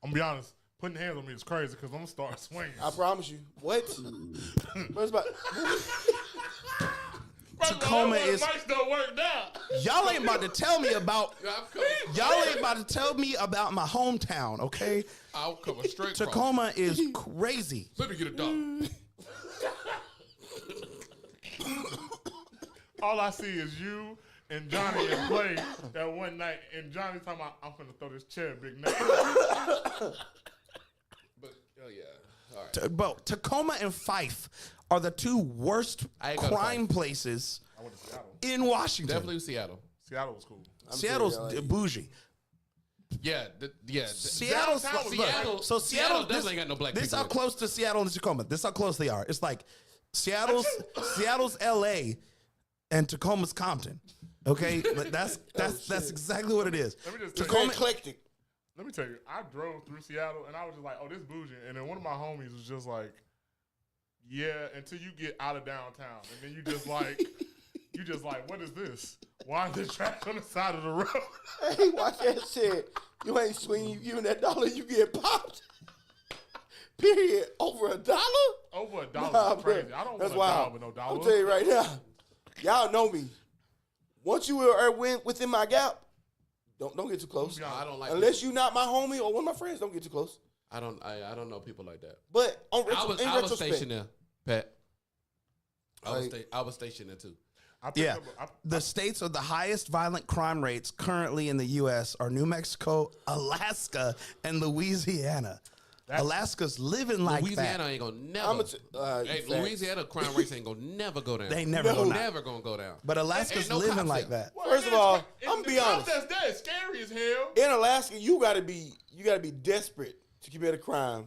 I'm gonna be honest. Putting hands on me is crazy because I'm gonna start swinging. I promise you. What? Where's my? Tacoma is. Mics don't work now. Y'all ain't about to tell me about. I'm coming. Y'all ain't about to tell me about my hometown, okay? I'll come straight. Tacoma is crazy. Let me get $1. All I see is you and Johnny in play that one night, and Johnny talking about, "I'm gonna throw this chair, big nigga." But oh yeah, all right. Bro, Tacoma and Fife are the two worst I ain't gonna crime places I went to Seattle. in Washington. Definitely Seattle. Seattle was cool. Seattle's telling you, like- bougie. Yeah, Seattle's Downtown was Seattle. So Seattle Seattle definitely ain't got no black This people how in it. close to Seattle and Tacoma. This how close they are. It's like Seattle's LA and Tacoma's Compton. Okay, but that's exactly what it is. Let me just Very tell you, eclectic. let me tell you, I drove through Seattle and I was just like, "Oh, this bougie," and then one of my homies was just like, "Yeah," until you get out of downtown, and then you just like, "What is this? Why is there trash on the side of the road?" Hey, watch that shit. You ain't swinging. You giving that $1, you get popped. Period. Over $1? Over $1 Nah, is crazy. bro. I don't That's want wild. $1 with no I'm dollar. tell you right now. Y'all know me. Once you are within my gap, don't get too close. I don't like Unless you not my homie or one of my friends, don't get too close. I don't know people like that. But on I was retrospect, stationed there, Pat. Like- I was stationed there too. I picked Yeah, up- the states with the highest violent crime rates currently in the U.S. are New Mexico, Alaska, and Louisiana. Alaska's living like Louisiana that. ain't gonna never. Hey, facts. Louisiana crime rates ain't gonna never go down. They never go down. never gonna go down. But Alaska's Ain't no living cops like there. that. Well, First of it's- all, it's I'm the be honest. That's there. It's scary as hell. In Alaska, you gotta be desperate to commit a crime.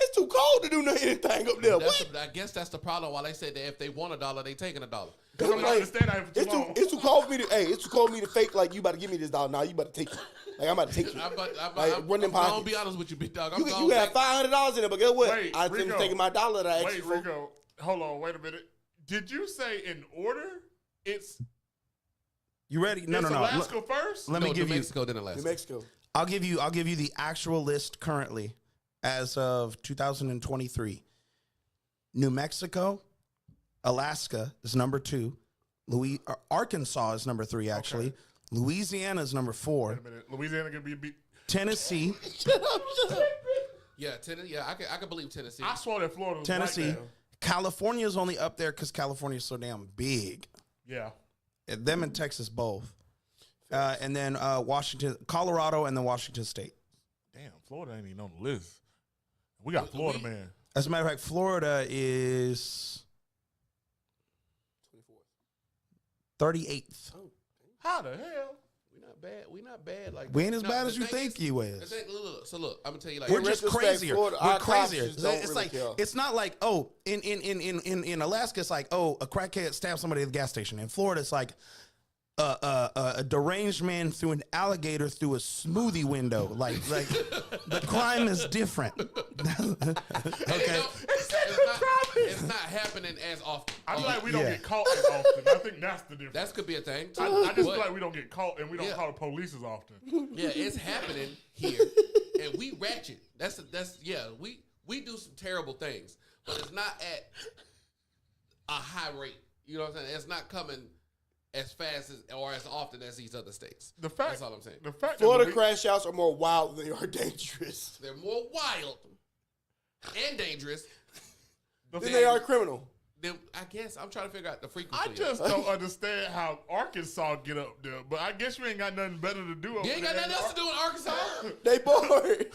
It's too cold to do anything up there. That's What? I guess that's the problem. Why they said that if they want $1, they taking $1. I'm not gonna stay there for too long. It's too cold for me to. Hey, it's too cold for me to fake like you about to give me this $1. Nah, you about to take it. Like I'm about to take you. I'm Like, run them gonna pockets. be honest with you, big dog. You got $500 in it, but guess what? Wait, I think Rico. taking my $1 that I asked Wait, you for. Rico. Hold on. Wait a minute. Did you say in order? It's You ready? No. Alaska first. Let me New give you. Mexico, then Alaska. New Mexico. I'll give you the actual list currently as of 2023. New Mexico, Alaska is number 2. Arkansas is number 3, actually. Okay. Louisiana is number 4. Wait a minute. Louisiana gonna be beat. Tennessee, Yeah, Tennessee. Yeah, I can believe Tennessee. I swore that Florida was Tennessee. like that. California is only up there because California is so damn big. Yeah. Them and Texas both. And then Washington, Colorado, and then Washington State. Damn, Florida ain't even on the list. We got Florida, man. As a matter of fact, Florida is 38th. How the hell? We not bad. Like We ain't as No, bad the as you thing think you the is. thing- look, so look, I'm gonna tell you like We're In just retrospect, crazier. Florida, We're our cops crazier. just don't It's really like care. it's not like in Alaska it's like a crackhead stabbed somebody at the gas station. In Florida it's like a deranged man threw an alligator through a smoothie window. Like the crime is different. Okay. It's not happening as often. I feel like we don't Yeah. get caught as often. I think that's the difference. That could be a thing. Too. I just feel But, like we don't get caught and we don't Yeah. call the police as often. yeah, it's happening here, and we ratchet. That's we do some terrible things, but it's not at a high rate. You know what I'm saying? It's not coming as fast as or as often as these other states. The fact, That's all I'm saying. The fact Florida that crash outs are more wild than they are dangerous. They're more wild and dangerous Then they are criminal. then I guess I'm trying to figure out the frequency. I just don't understand how Arkansas get up there, but I guess you ain't got nothing better to do. You ain't got nothing else to do in Arkansas. They bored.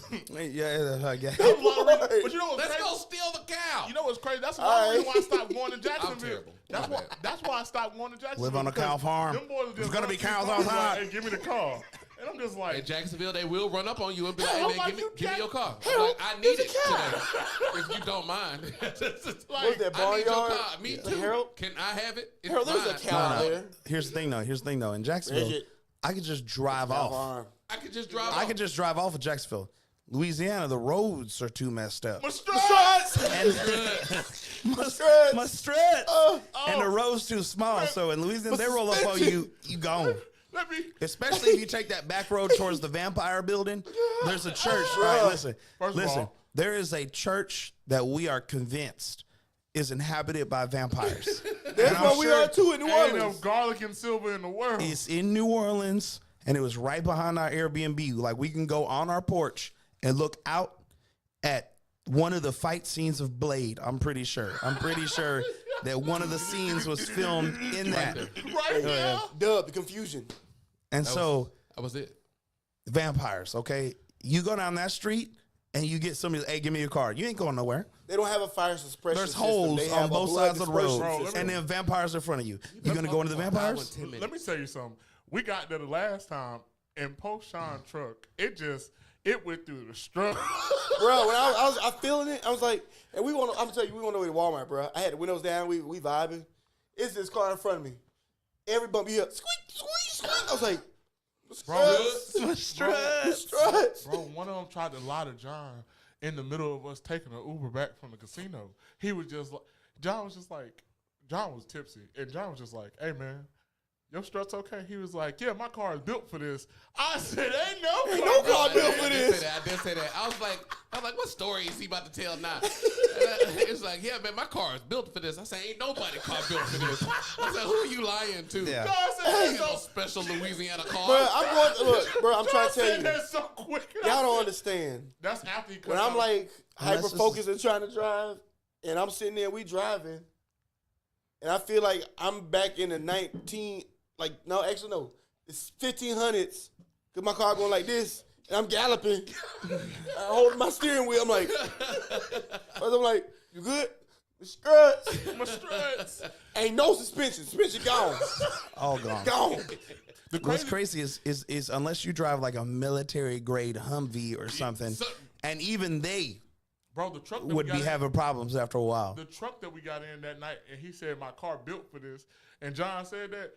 Yeah, I guess. But you know what's Let's crazy? go steal the cow. You know what's crazy? That's another reason why I stopped going to I'm Jacksonville. terrible. That's My why. bad. That's why I stopped going to Jacksonville. Live on a because cow farm. Them boys There's just gonna run be up to cows the car, outside. Like, hey, give me the car, and I'm just In like, Jacksonville, they will run up on you and be Hey, like, I'm "Hey, like, man, you give me can't- your car." Hey, I'm like, I need there's a it cow. today, if you don't mind. like, What's that, I need your barnyard? car. Me Like, too. Harold? Can I have it? It's Harold, there's a mine. cow out there. Here's the thing though. In Jacksonville, Bridget. I could just drive off. Farm. I could just drive. I off. could just drive off of Jacksonville. Louisiana, the roads are too messed up. my struts. Struts. My struts. And the road's too small. So in Louisiana, they roll up on you, you gone. Let me. Especially if you take that back road towards the Vampire Building. There's a church. All right, listen. First of Listen. all- There is a church that we are convinced is inhabited by vampires. That's And I'm what we sure are too in New Ain't Orleans. enough garlic and silver in the world. It's in New Orleans, and it was right behind our Airbnb. Like, we can go on our porch and look out at one of the fight scenes of Blade. I'm pretty sure that one of the scenes was filmed in that. Right now. Dub, the confusion. And so, That was it. vampires, okay? You go down that street and you get somebody, hey, give me your card. You ain't going nowhere. They don't have a fire suppression There's system. holes They on have a both blood sides of the road, dispersion Bro, system. and then vampires in front of you. You gonna go into the vampires? 10 minutes. Let me tell you something. We got there the last time and post Sean truck. It went through the struggle. Bro, when I feeling it, I was like, and I'm gonna tell you, we on the way to Walmart, bro. I had the windows down, we vibing. It's this car in front of me. Every bump you hear, squeak, squeak, squeak. I was like, struts. Bro, one of them tried to lie to John in the middle of us taking an Uber back from the casino. He was just like, John was tipsy. And John was just like, hey, man, your strut's okay? He was like, yeah, my car is built for this. I said, ain't no car built for I this. did say that. I was like, what story is he about to tell now? It's like, yeah, man, my car is built for this. I said, ain't nobody car built for this. I said, who are you lying to? Yeah. John said, Ain't no special Louisiana car. Bro, I'm trying to tell said you, that so quick. y'all don't understand. That's after he cut When I'm out. like Unless hyper focused and trying to drive, and I'm sitting there, we driving, and I feel like I'm back in the it's 1500s, because my car going like this, and I'm galloping, I'm holding my steering wheel, I'm like, you good? The struts. my struts. Ain't no suspension gone. All gone. Gone. What's crazy is unless you drive like a military grade Humvee or something, and even they Bro, the truck that would we be got in- having problems after a while. the truck that we got in that night, and he said my car built for this. And John said that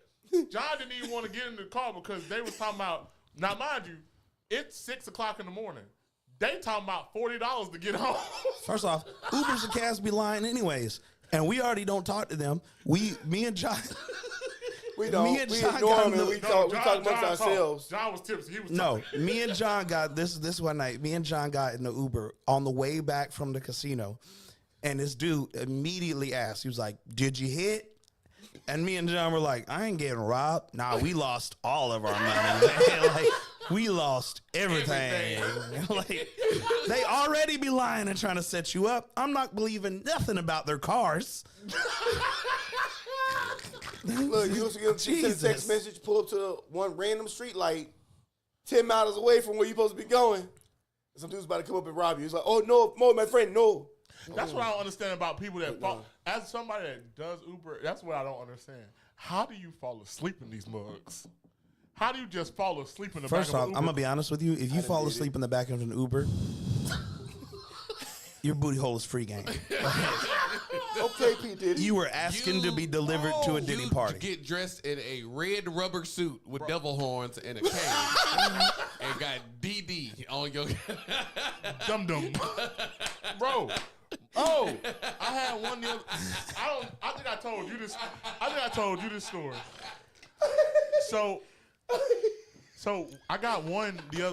John didn't even want to get in the car because they was talking about. Now, mind you, it's 6 o'clock in the morning. They talking about $40 to get home. First off, Ubers and cabs be lying anyways, and we already don't talk to them. Me and John. We don't. Me and We John ignore got them and no- we talk amongst talked. ourselves. John was tipsy. He was No, talking. me and John got this one night. Me and John got in the Uber on the way back from the casino, and this dude immediately asked. He was like, "Did you hit?" And me and John were like, "I ain't getting robbed. Nah, we lost all of our money. Man. Like, we lost everything. Like, they already be lying and trying to set you up. I'm not believing nothing about their cars. Look, you send a Jesus. text message, pull up to one random street light 10 miles away from where you're supposed to be going. Some dude's about to come up and rob you. He's like, oh, no, my friend, no. That's what I don't understand about people that fall. As somebody that does Uber, that's what I don't understand. How do you fall asleep in these mugs? How do you just fall asleep in the First back off, of an I'm Uber? gonna be honest with you. If you fall asleep in the back of an Uber, your booty hole is free game. Okay, P. Diddy. You were asking to be delivered to a Diddy you party. Get dressed in a red rubber suit with devil horns and a cane, and got DD on your. Dum dum, bro. Oh, I had one the other. I think I told you this. I think I told you this story. So I got one the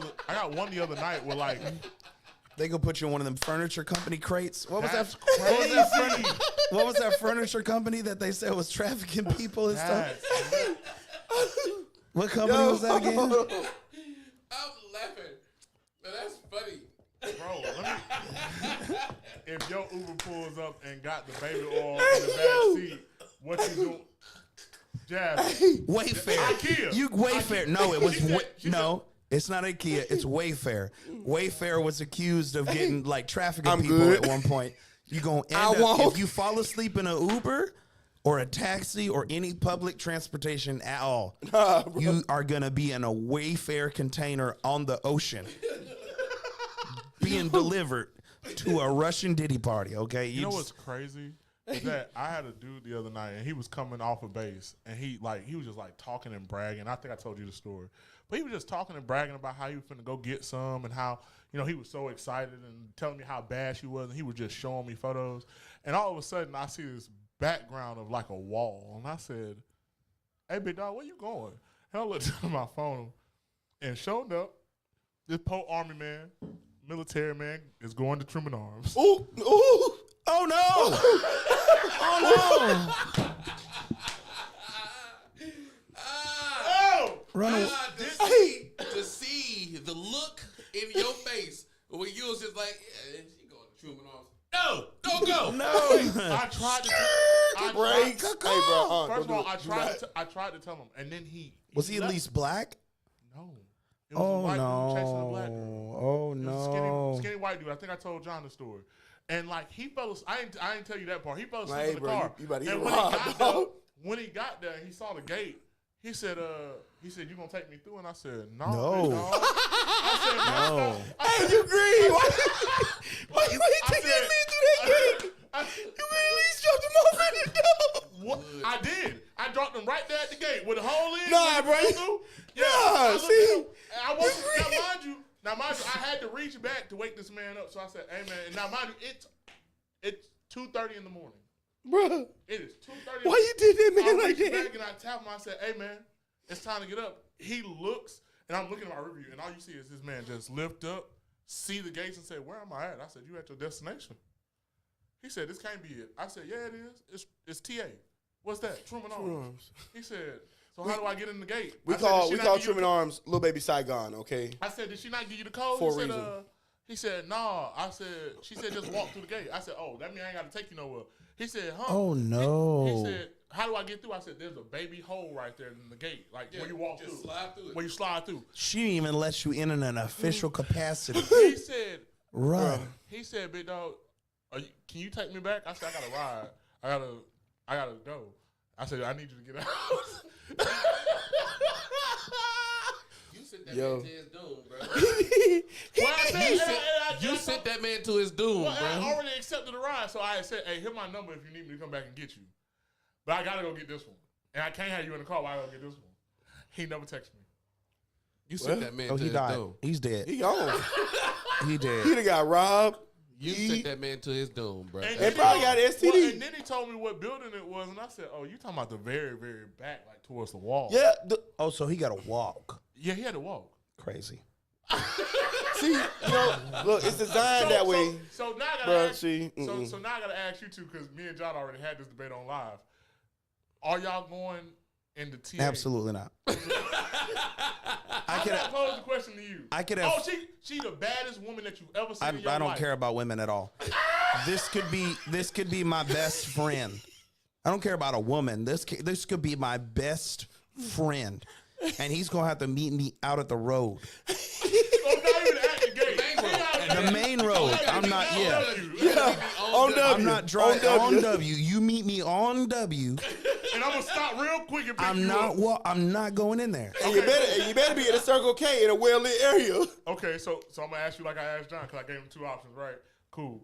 other night where like They gonna put you in one of them furniture company crates. What was that's that? crazy. What was that furniture company that they said was trafficking people and stuff? That's- What company was that again? I'm laughing. But that's funny. Bro, Bro, if your Uber pulls up and got the baby oil in the back seat, what you doing? Jasmine. Wayfair. IKEA. You Wayfair. No, it was She said- she no. It's not IKEA. It's Wayfair. Wayfair was accused of getting like trafficking I'm people good. at one point. You gonna end I up won't. if you fall asleep in an Uber or a taxi or any public transportation at all. Nah, bro. You are gonna be in a Wayfair container on the ocean, being delivered to a Russian Diddy party. Okay, You know just- what's crazy? Is that I had a dude the other night and he was coming off a base and he was just like talking and bragging. I think I told you the story. But he was just talking and bragging about how he was finna go get some and how, he was so excited and telling me how bad she was, and he was just showing me photos. And all of a sudden I see this background of like a wall. And I said, "Hey big dog, where you going?" And I looked at my phone and showed up, this poor army man, military man, is going to Truman Arms. Ooh, ooh. oh no! Oh no! Oh! Run away. To see the look in your face when you was just like, yeah, she going to Truman Arms. No, don't go. No! I tried to. Break. Hey, bro. First of all, don't do it. I tried to tell him, and then he Was he at left. least black? No. It was a Oh white no! dude chasing a black dude. Oh It was a no! skinny white dude. I think I told John the story. And like he fell asleep. I didn't tell you that part. He fell asleep Hey, in the bro, car. you about to get and robbed, dog. when he got there, he saw the gate. He said, you gonna take me through? And I said, no. No. big dog." I said, No. Hey, you green. Why you ain't I taking said- me through that gate? I- You at least dropped him off at the door. What? I did. I dropped him right there at the gate with a hole in. Nah, with bro. the through. Yeah, Nah, I looked see? at him, and I wasn't. Now mind you, I had to reach back to wake this man up. So I said, "Hey man," and now mind you, it's 2:30 in the morning. Bro, It is 2:30. why you did that, man, I like reached that? back and I tap him. I said, "Hey man, it's time to get up." He looks, and I'm looking at my review, and all you see is this man just lift up, see the gates, and say, "Where am I at?" I said, "You at your destination." He said, "This can't be it." I said, "Yeah, it is. It's TA. What's that? Truman Arms." He said, "So how do I get in the gate?" We I said, "Did call she not give you Truman the-" Arms Little Baby Saigon, okay? I said, "Did she not give you the code?" For a he said, reason. He said, "Nah." I said, "She said just walk through the gate." I said, "Oh, that means I ain't got to take you nowhere." He said, "Huh?" Oh no! He said, "How do I get through?" I said, "There's a baby hole right there in the gate, like where you walk just through, slide through it. where you slide through." She didn't even let you in an official capacity. He said, Run. "Big dog, can you take me back?" I said, "I gotta ride. I gotta go." I said, "I need you to get out." You sent that Yo. man to his doom, bro. Well, I said, You sent that man to his doom, Well, I bro. already accepted the ride, so I had said, "Hey, hit my number if you need me to come back and get you." But I gotta go get this one, and I can't have you in the car while I go get this one. He never texted me. You sent that man Oh, to he his died. doom. He's dead. He gone. He dead. He done got robbed. You sent that man to his doom, bro. And They probably got STD. Well, and then he told me what building it was, and I said, "Oh, you talking about the very, very back, like towards the wall?" Yeah. Oh, so he got to walk. Yeah, he had to walk. Crazy. See, look, it's designed that way. So now I gotta Bruh, ask, see, so now I gotta ask you two, because me and John already had this debate on live. Are y'all going into TA? Absolutely not. I'm not posing the question to you. I could have- Oh, she the baddest woman that you've ever seen in your I don't life. care about women at all. This could be my best friend. I don't care about a woman. This could be my best friend, and he's gonna have to meet me out at the road, So not even at the gate. the main road. I'm not. Yeah, On W. I'm not driving On on W. You meet me on W. And I'm gonna stop real quick and pick I'm you not. up. Well, I'm not going in there. And you better be in a Circle K in a well-lit area. Okay, so I'm gonna ask you like I asked John, because I gave him two options, right? Cool.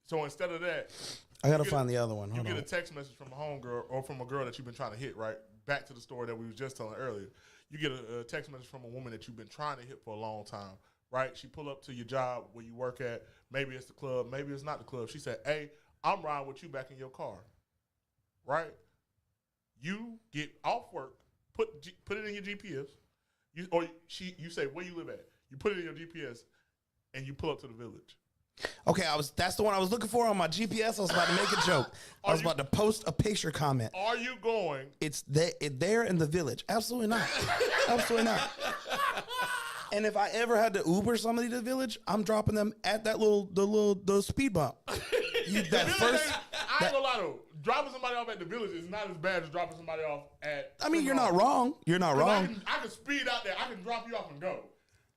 So instead of that, I gotta you get find the other one. you Hold get a on. text message from a homegirl or from a girl that you've been trying to hit, right? Back to the story that we was just telling earlier. You get a text message from a woman that you've been trying to hit for a long time, right? She pull up to your job where you work at. Maybe it's the club. Maybe it's not the club. She said, "Hey, I'm riding with you back in your car," right? You get off work, put it in your GPS. You say, "Where you live at?" You put it in your GPS, and you pull up to the village. Okay, that's the one I was looking for on my GPS. I was about to make a joke. I was about to post a picture comment. Are you going? It's there in the village. Absolutely not. Absolutely not. And if I ever had to Uber somebody to the village, I'm dropping them at that the speed bump. That first. I ain't gonna lie though. Dropping somebody off at the village is not as bad as dropping somebody off at. I mean, you're not wrong. You're not wrong. I can speed out there. I can drop you off and go.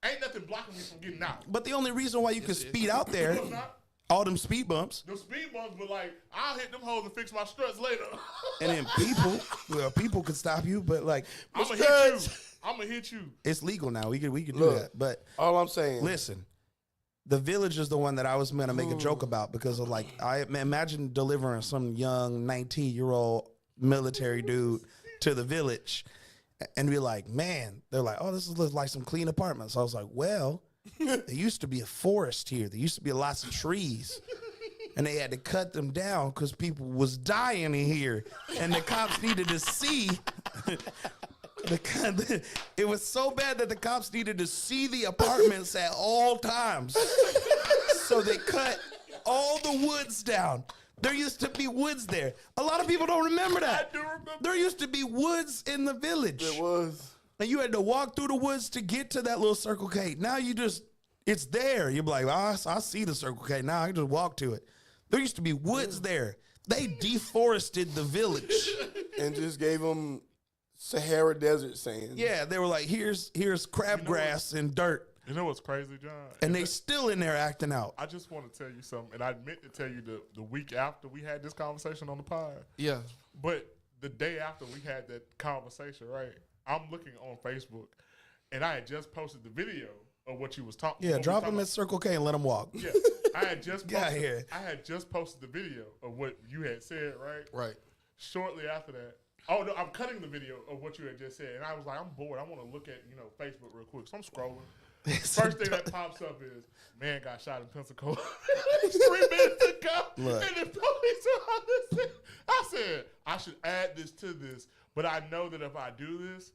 Ain't nothing blocking me from getting out. But the only reason why you can speed out there, No, it's not. all them speed bumps, The speed bumps, but like I'll hit them hoes and fix my struts later. and then people could stop you, but like I'm gonna hit you. I'm gonna hit you. it's legal now. We can do Look. that. But All I'm saying. listen, the village is the one that I was going to make a joke about because of like I imagine delivering some young 19-year-old military dude to the village and be like, man, they're like, oh, this looks like some clean apartments. I was like, well, there used to be a forest here. There used to be lots of trees. And they had to cut them down because people was dying in here. And the cops needed to see. It was so bad that the cops needed to see the apartments at all times. So they cut all the woods down. There used to be woods there. A lot of people don't remember that. I do remember. There used to be woods in the village. It was. And you had to walk through the woods to get to that little Circle K. Now it's there. You're like, oh, I see the Circle K. Now I can just walk to it. There used to be woods there. They deforested the village. And just gave them Sahara Desert sand. Yeah, they were like, here's crabgrass and dirt. You know what's crazy, John? And they still in there acting out. I just want to tell you something, and I meant to tell you the week after we had this conversation on the pod. Yeah. But the day after we had that conversation, right? I'm looking on Facebook, and I had just posted the video of what you was talking. Yeah, drop them at Circle K and let them walk. Yeah, I had just Get out posted, here. I had just posted the video of what you had said, right? Right. Shortly after that, oh no, I'm cutting the video of what you had just said, and I was like, I'm bored. I want to look at Facebook real quick, so I'm scrolling. First thing that pops up is man got shot in Pensacola 3 minutes ago, Look. and the police are on the scene. I said I should add this to this, but I know that if I do this,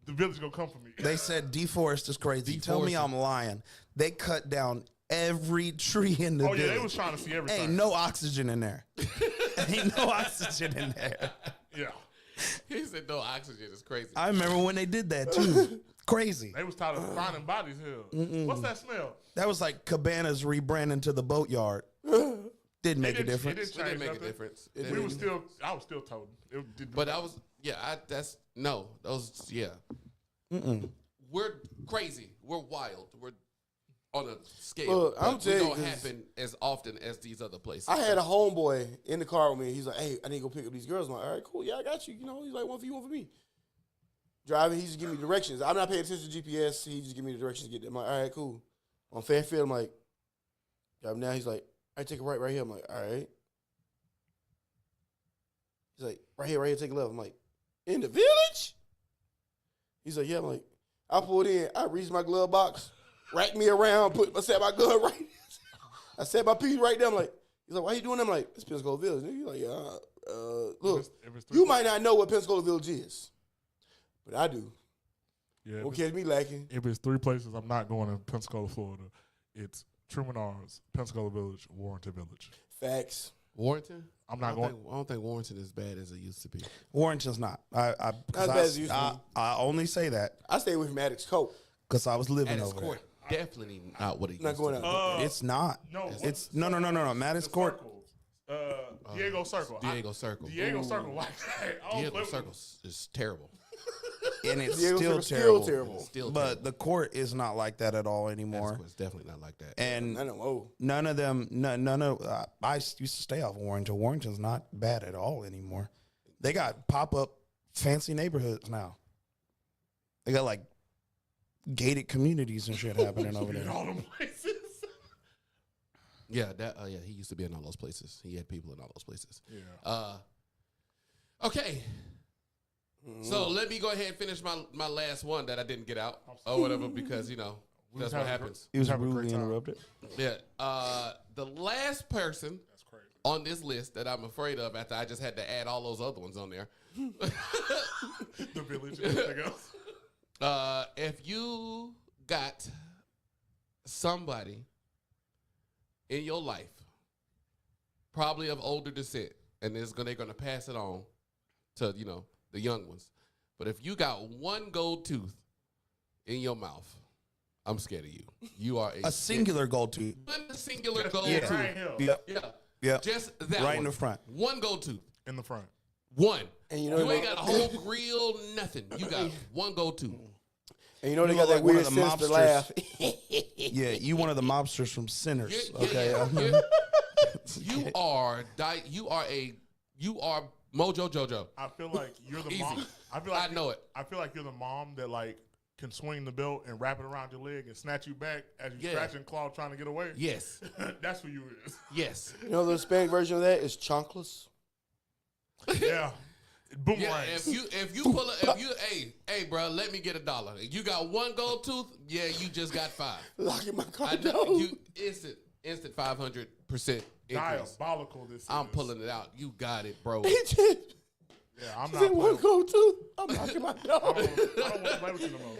the village gonna come for me. They said deforest is crazy. Tell me I'm lying. They cut down every tree in the Oh village. yeah, they was trying to see everything. Ain't no oxygen in there. Ain't no oxygen in there. Yeah, He said no oxygen is crazy. I remember when they did that too. Crazy. they was tired of finding bodies here. What's that smell? That was like Cabanas rebranding to the boatyard. Didn't make a difference. It didn't make a difference. It I didn't. was still toting. It didn't But I was, those, yeah. We're crazy. We're wild. We're on a scale. Look, I'm but we telling you, don't 'cause happen as often as these other places. I had a homeboy in the car with me. He's like, hey, I need to go pick up these girls. I'm like, all right, cool. Yeah, I got you. He's like, one for you, one for me. Driving, he just give me directions. I'm not paying attention to GPS. He just give me the directions to get there. I'm like, all right, cool. On Fairfield, I'm like, driving now. He's like, all right, take a right here. I'm like, all right. He's like, right here, take a left. I'm like, in the village? He's like, yeah. I'm like, I pulled in. I reached my glove box, racked me around, I set my gun right. I set my piece right there. I'm like, he's like, why you doing that? I'm like, it's Pensacola Village. He's like, look, If it's you might not know what Pensacola Village is, but I do. Yeah, Don't catch me lacking. if it's 3 places, I'm not going to Pensacola, Florida. It's Truman Arms, Pensacola Village, Warrenton Village. Facts. Warrenton? I'm not I don't think Warrenton is bad as it used to be. Warrenton's not. Not as bad as it used to be. I only say that I stay away from Addicts Coke. because I was living Maddox over Court, definitely not what it Not used going to be. out. there. It's not. No, It's no. Maddox the Court. circle. Diego Circle. Diego Circle. Diego Circle like that. I don't Diego play with Circle is terrible. And it's Diego still Circle's terrible. still terrible. Still But terrible. the court is not like that at all anymore. It's definitely not like that. And I know. Oh, none of them, I used to stay off Warrenton. Warrenton's not bad at all anymore. They got pop-up fancy neighborhoods now. They got like gated communities and shit happening over in there. all them places. Yeah, he used to be in all those places. He had people in all those places. Yeah. Okay. So let me go ahead and finish my last one that I didn't get out or whatever because that's what happens. He was Have a great rudely time. interrupted. Yeah. The last person That's crazy. on this list that I'm afraid of after I just had to add all those other ones on there. The village and everything else. If you got somebody in your life, probably of older descent, and they're gonna pass it on to the young ones. But if you got one gold tooth in your mouth, I'm scared of you. You are A singular gold tooth. a singular gold Yeah. tooth. Right here. Yep. Yeah. Yep. Just that Right one. in the front. One gold tooth. In the front. One. And you know you they ain't got a whole grill, nothing. You got one gold tooth. And you know they You got look that like one weird of the sense to mobsters. laugh. Yeah, you one of the mobsters from Sinners. Yeah, Okay. yeah. You are Mojo Jojo. I feel like you're the Easy. mom. I feel like I know it. I feel like you're the mom that like can swing the belt and wrap it around your leg and snatch you back as you Yeah. scratch and claw trying to get away. Yes. That's who you is. Yes. You know the Hispanic version of that is chunkless. Yeah. Boomerang. Yeah, if you pull hey bro, let me get $1. You got one gold tooth, yeah, you just got 5. Locking my car I know down. you instant 500% increase. Diabolical this I'm is. pulling it out. You got it, bro. He just Yeah, I'm said not one playing. gold tooth. I'm locking my I door. don't want to play with you no more.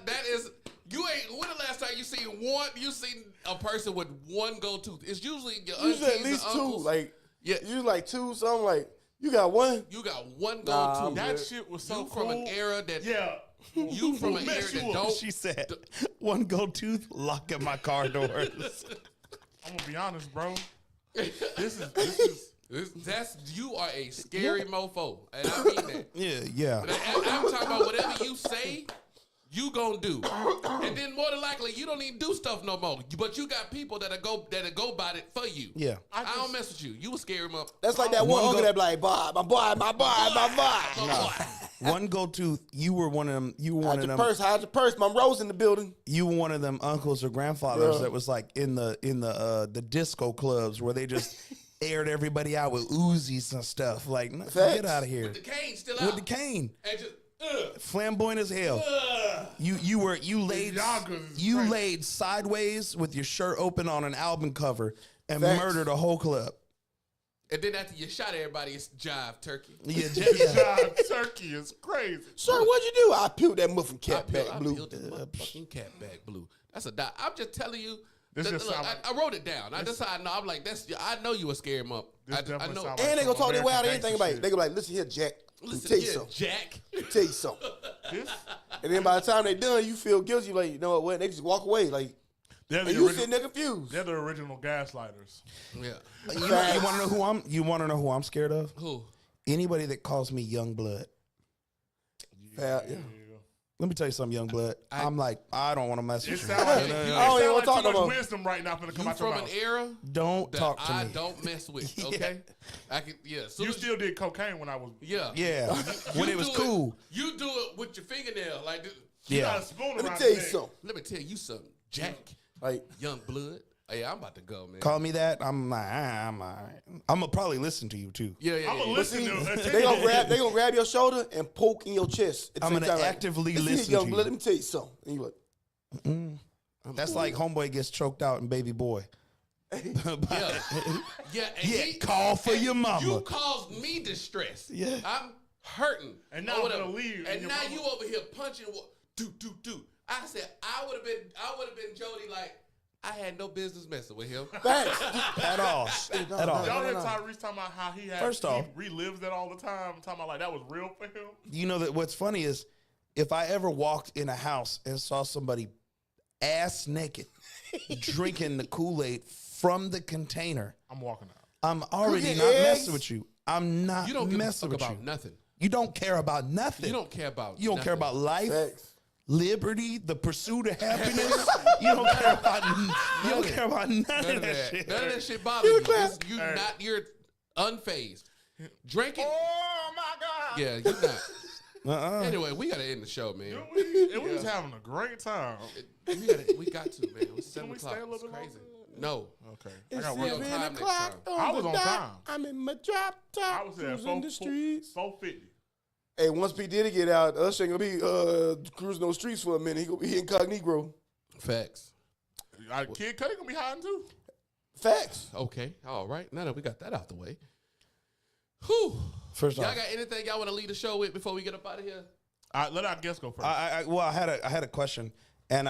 That is you ain't. When the last time you seen a person with one gold tooth? It's usually your Usually aunties at least and two. uncles. Like Yeah. you like two. Something like you got one. You got one gold Nah, tooth. That shit was so you cool. from an era that Yeah. you from an era Mess you that up. don't. She said, one gold tooth, locking my car doors. I'm gonna be honest, bro. This is That's you are a scary mofo, and I mean that. Yeah. I'm talking about whatever you say, you gonna do, and then more than likely you don't even do stuff no more. But you got people that'll go by it for you. Yeah. I don't mess with you. You will scare him up. That's like that one One uncle go- that be like, boy, my boy, my boy, my boy. One gold tooth, you were one of them. You were one Hide of your them. purse, hide your purse. My Rose in the building. You were one of them uncles or grandfathers Yeah. that was like in the disco clubs where they just aired everybody out with Uzis and stuff. Like, no, get out of here The cane still out. with the cane, And just, flamboyant as hell. You laid Yonkers is you crazy. laid sideways with your shirt open on an album cover and Facts. murdered a whole club. and then after you shot everybody, it's jive turkey. Yeah, God, turkey is crazy. Sir, what'd you do? I peeled that muffin cap I back blue. peeled the motherfucking cat back blue. That's a dot. I'm just telling you. This Look, just sound like- I wrote it down. I decided. No, I'm like, I know you a scare him up. This I definitely know. sound like And they gonna talk their way out of American anything about it. gangster They gonna be like, listen here, Jack. Let me Listen tell you here, something. Jack. Let me tell you something. This, And then by the time they done, you feel guilty. You like, you know what? They just walk away. Like, they're and the you original. sitting there confused. They're the original gaslighters. Yeah. You want to know who I'm scared of? Who? Anybody that calls me young blood. Yeah. Let me tell you something, young blood. I'm like, I don't want to mess It with you. sounds like, I it don't sound even like talk too no much more. wisdom right now finna come You out your from an mouth. era Don't that talk to I me. don't mess with. Okay. I can. Yeah. Soon You as still did cocaine when I was. Yeah. Yeah, when You it was do cool. You do it with your fingernail. Like, You got Yeah, a spoon Let me around tell you your neck. something. let me tell you something, Jack. Like, Young blood. Hey, I'm about to go, man. call me that. I'm like, I'm all right. I'm gonna probably listen to you too. Yeah, yeah, I'm yeah. gonna listen to it. they gonna grab your shoulder and poke in your chest. At the I'm same gonna time, like, actively "Listen here, listen young to blood, you. let me tell you something. And you like, That's like homeboy gets choked out in Baby Boy. Yeah. Yeah, and Yeah, call for your mama. You caused me distress. Yeah. I'm hurting. And now or I'm whatever. gonna leave, and And your now mama- you over here punching do. I said I would have been Jody like I had no business messing with him. facts. At all. At all. Y'all hear no. Tyrese talking about how he First off- he relives that all the time, talking about like that was real for him. You know that what's funny is if I ever walked in a house and saw somebody ass naked drinking the Kool-Aid from the container, I'm walking out. I'm already Cooking not eggs? messing with you. I'm not You don't give a messing fuck with about you. nothing. You don't care about nothing. You don't care about. You don't care nothing. about life, Facts. liberty, the pursuit of happiness. You don't care about. You don't care about none None of of that that. shit. None of that shit bothers you. clap. You're unfazed. Drinking. Oh my God! Yeah, you're not. Uh-uh. Anyway, we gotta end the show, man. And we was having a great time. We got to, man. It's 7 we o'clock. stay a little It's bit crazy. longer? No. Okay, I It's got work. on 7 time next o'clock time. on I was the on dot. time. I'm in my drop top. I was at cruising the streets. 450. Hey, once P Diddy get out, Usher ain't gonna be cruising those streets for a minute. He gonna be incognito. Facts. Kid Cudi gonna be hiding too. Facts. Okay. All right. Now that we got that out the way. Whew. First Y'all off, got anything y'all want to lead the show with before we get up out of here? All right, let our guest go first. I had a question, and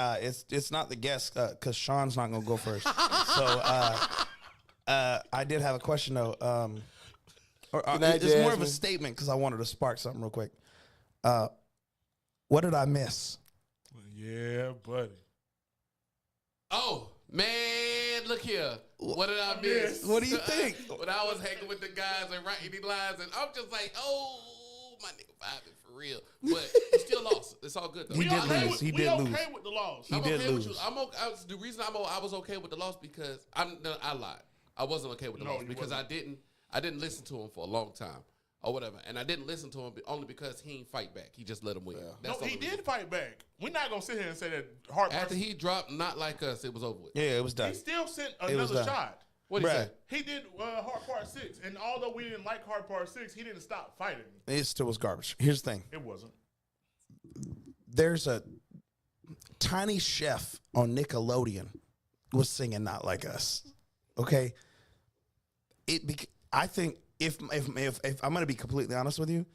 it's not the guest because Sean's not gonna go first. So I did have a question though. Good night, It's more of a Jasmine. statement because I wanted to spark something real quick. What did I miss? Yeah, buddy. Oh, man, look here. What did I miss? What do you think? When I was hanging with the guys and writing these lines, and I'm just like, oh, my nigga vibing for real. But we still lost. It's all good, though. He did okay lose. With, He we did okay lose. with the loss. He I'm did okay lose. with you. The reason I was okay with the loss because I lied. I wasn't okay with the No, loss you because wasn't. I didn't listen to him for a long time or whatever, and I didn't listen to him only because he ain't fight back. He just let him win. That's No, the he only reason. did fight back. We're not gonna sit here and say that Hard After he dropped Not Like Us, it was over with. Yeah, it was he done. still sent was another done. shot. What did he Bruh. say? He did Hard Part 6, and although we didn't like Hard Part 6, he didn't stop fighting. It still was garbage. Here's the thing. It wasn't. There's a tiny chef on Nickelodeon was singing Not Like Us. Okay? I think if I'm going to be completely honest with you,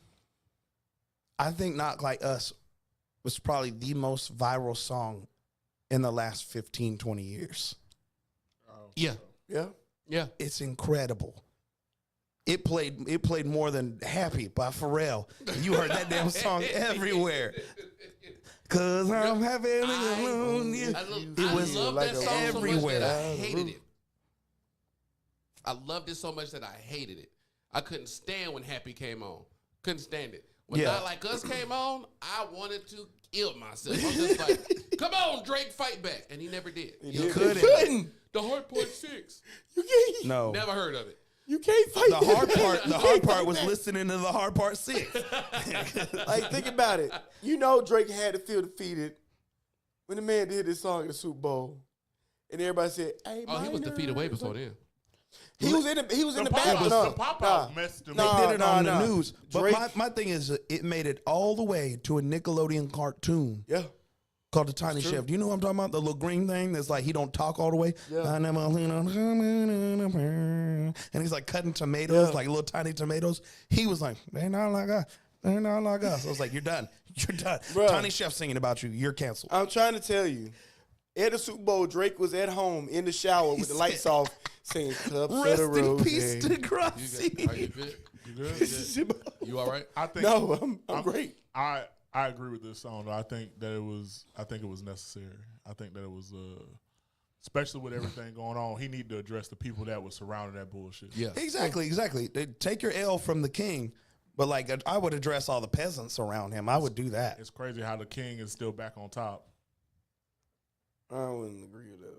I think Not Like Us was probably the most viral song in the last 15, 20 years. Yeah, Yeah. yeah. It's incredible. It played more than Happy by Pharrell. You heard that damn song everywhere. Cause I'm happy alone. I was love like that a song so much everywhere. that I hated it. I loved it so much that I hated it. I couldn't stand when Happy came on. Couldn't stand it. When Yeah. Not Like Us came on, I wanted to kill myself. I'm just like, come on, Drake, fight back. And he never did. You couldn't. The Hard Part 6. You can't. No. Never heard of it. You can't fight. The hard part. The You hard can't part fight was that. listening to the hard part 6. Like, think about it. You know Drake had to feel defeated when the man did this song in the Super Bowl, and everybody said, "Hey, Oh, he was minor." defeated way before then. He was in the The back. pop-out messed him They up. did it on nah. the news. But Drake- my thing is, it made it all the way to a Nickelodeon cartoon Yeah. called The Tiny true. Chef. Do you know what I'm talking about? The little green thing that's like he don't talk all the way. Yeah. I never lean on- and he's like cutting tomatoes, Yeah. like little tiny tomatoes. He was like, they're not like us. They're not like us. I was like, you're done. You're done. Bruh. Tiny Chef singing about you. You're canceled. I'm trying to tell you, at the Super Bowl, Drake was at home in the shower with the lights off, saying "Cups of Rest the in Rose." peace to Are you Gracie. good? You good? You all right? I think No, I'm great. I agree with this song. Though. I think it was necessary. I think that it was especially with everything going on, he needed to address the people that were surrounding that bullshit. Yeah. Exactly. They take your L from the king, but like I would address all the peasants around him. I would do that. It's crazy how the king is still back on top. I wouldn't agree with that.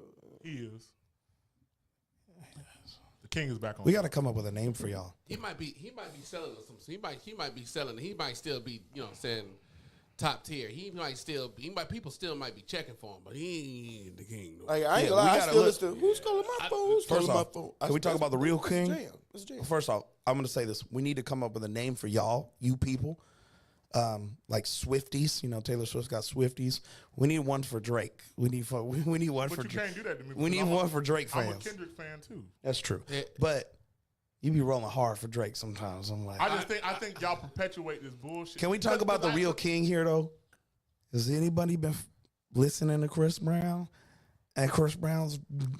He is. The king is back on We top. got to come up with a name for y'all. He might be selling us some. He might be selling. He might still be, you know what I'm saying, top tier. People still might be checking for him, but he ain't the king. Though. Like, I ain't Yeah, gonna lie, we I gotta still look- listen to who's calling my phone? Who's calling First my off, phone? can we talk about the real That's king? jam. That's jam. First off, I'm going to say this. We need to come up with a name for y'all, you people. Like Swifties. You know, Taylor Swift got Swifties. We need one for Drake. We need one But for you Drake. can't do that to me. We need because one for Drake I'm a fans. Kendrick fan too. That's true. Yeah. But you be rolling hard for Drake sometimes. I'm like, I think y'all perpetuate this bullshit. can we talk about the real king here, though? Has anybody been listening to Chris Brown? And Chris Brown's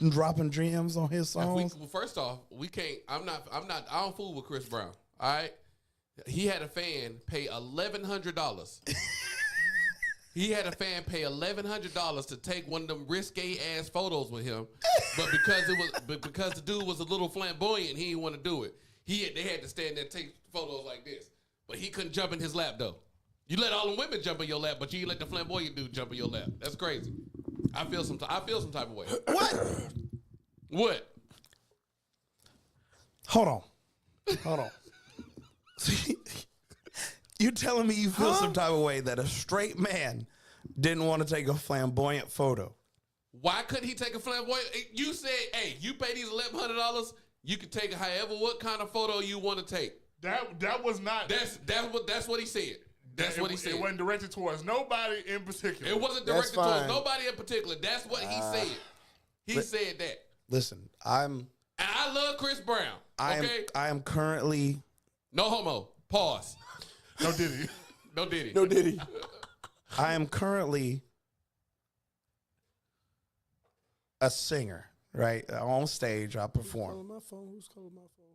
dropping gems on his songs? Well, first off, we can't. I don't fool with Chris Brown. All right. He had a fan pay $1,100. He had a fan pay $1,100 to take one of them risque ass photos with him, but because the dude was a little flamboyant, he didn't want to do it. They had to stand there and take photos like this, but he couldn't jump in his lap though. You let all the women jump in your lap, but you let the flamboyant dude jump in your lap. That's crazy. I feel some type of way. What? What? Hold on. You're telling me you feel some type of way that a straight man didn't want to take a flamboyant photo? Why couldn't he take a flamboyant? You said, hey, you pay these $1,100, you can take what kind of photo you want to take. That was not. That's what he said. That's what he said. It wasn't directed towards nobody in particular. It wasn't That's directed towards fine. nobody in particular. That's what he said. He said that. Listen, And I love Chris Brown. Okay? I am currently No homo. Pause. No Diddy. No Diddy. No Diddy. I am currently a singer, right? On stage, I perform. Calling my phone. Who's calling my phone?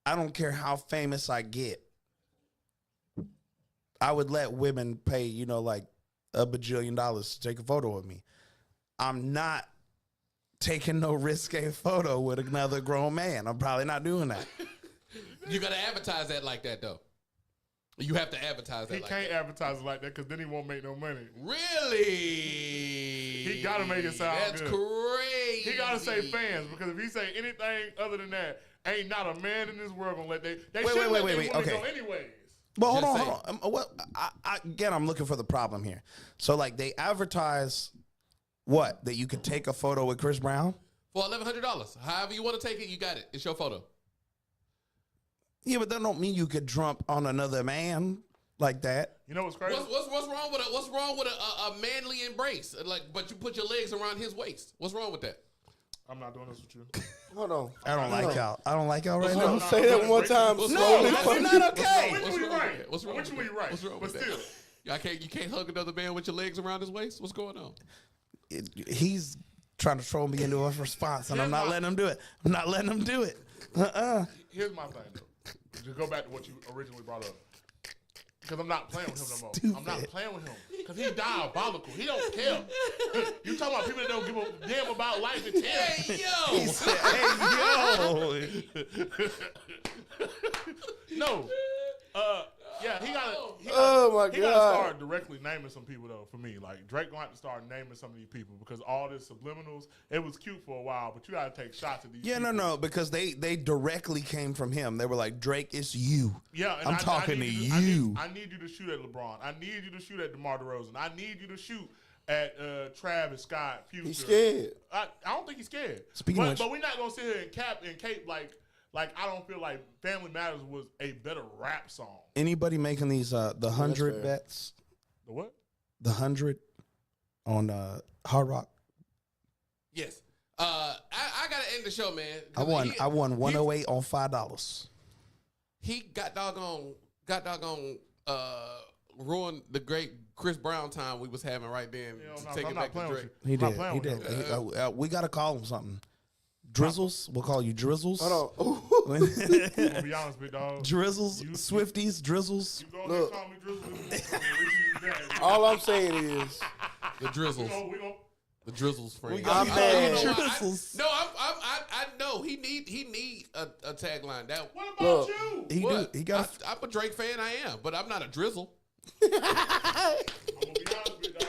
I don't care how famous I get. I would let women pay, like $1 bajillion to take a photo of me. I'm not taking no risque photo with another grown man. I'm probably not doing that. You gotta advertise that like that though. You have to advertise that He like can't that. advertise it like that because then he won't make no money. Really? He gotta make it sound That's good. crazy. He gotta say fans because if he say anything other than that, ain't not a man in this world gonna let they Wait, should let wait, their women okay. go anyways. But hold Just on, hold on. Well, again, I'm looking for the problem here. So, like, they advertise what? That you could take a photo with Chris Brown? For $1,100. However you want to take it, you got it. It's your photo. Yeah, but that don't mean you could jump on another man like that. You know what's crazy? What's wrong with a manly embrace? Like, but you put your legs around his waist. What's wrong with that? I'm not doing this with you. Hold on. I don't like y'all. I don't like y'all right wrong? now. Say that one more time. What's slowly. wrong? That's not okay. Which one you right? What's wrong Which with one you that? right? What's wrong But with still, that? You can't hug another man with your legs around his waist. What's going on? He's trying to troll me into a response, and I'm not letting him do it. I'm not letting him do it. here's my thing though. To go back to what you originally brought up. Because I'm not playing with him no more. I'm not Stupid. playing with him. Because he's diabolical. He don't care. You talking about people that don't give a damn about life and tell. Hey, He yo! said, hey, yo. No. Yeah, he gotta Oh, my he gotta God. start directly naming some people though for me. Like Drake gonna have to start naming some of these people because all this subliminals, it was cute for a while, but you gotta take shots at these Yeah, people. no, because they directly came from him. They were like, Drake, it's you. Yeah, and I'm talking to you. I need you to shoot at LeBron. I need you to shoot at DeMar DeRozan. I need you to shoot at Travis Scott, Future. He's scared. I don't think he's scared. Speaking of which- but we're not gonna sit here and cap and cape like I don't feel like Family Matters was a better rap song. Anybody making these the 100 fair. bets? The what? The 100 on Hard Rock. Yes. I gotta end the show, man. I won 108 on $5. He got doggone ruined the great Chris Brown time we was having right then. Hell to no, take I'm it not back to playing with Drake. you. He I'm not did. playing He with did. him. We got to call him something. Drizzles. We'll call you Drizzles. Hold on. I'm gonna be honest, big dog. Drizzles. Swifties. Drizzles. You go there and call me Drizzle. All I'm saying is, The Drizzles. We gonna The Drizzles friend. I'm I mad. don't know why. Drizzles. I know he need a tagline. That What about Look. you? He what? do. He got. I'm a Drake fan. I am, but I'm not a Drizzle. I'm gonna be honest, big dog.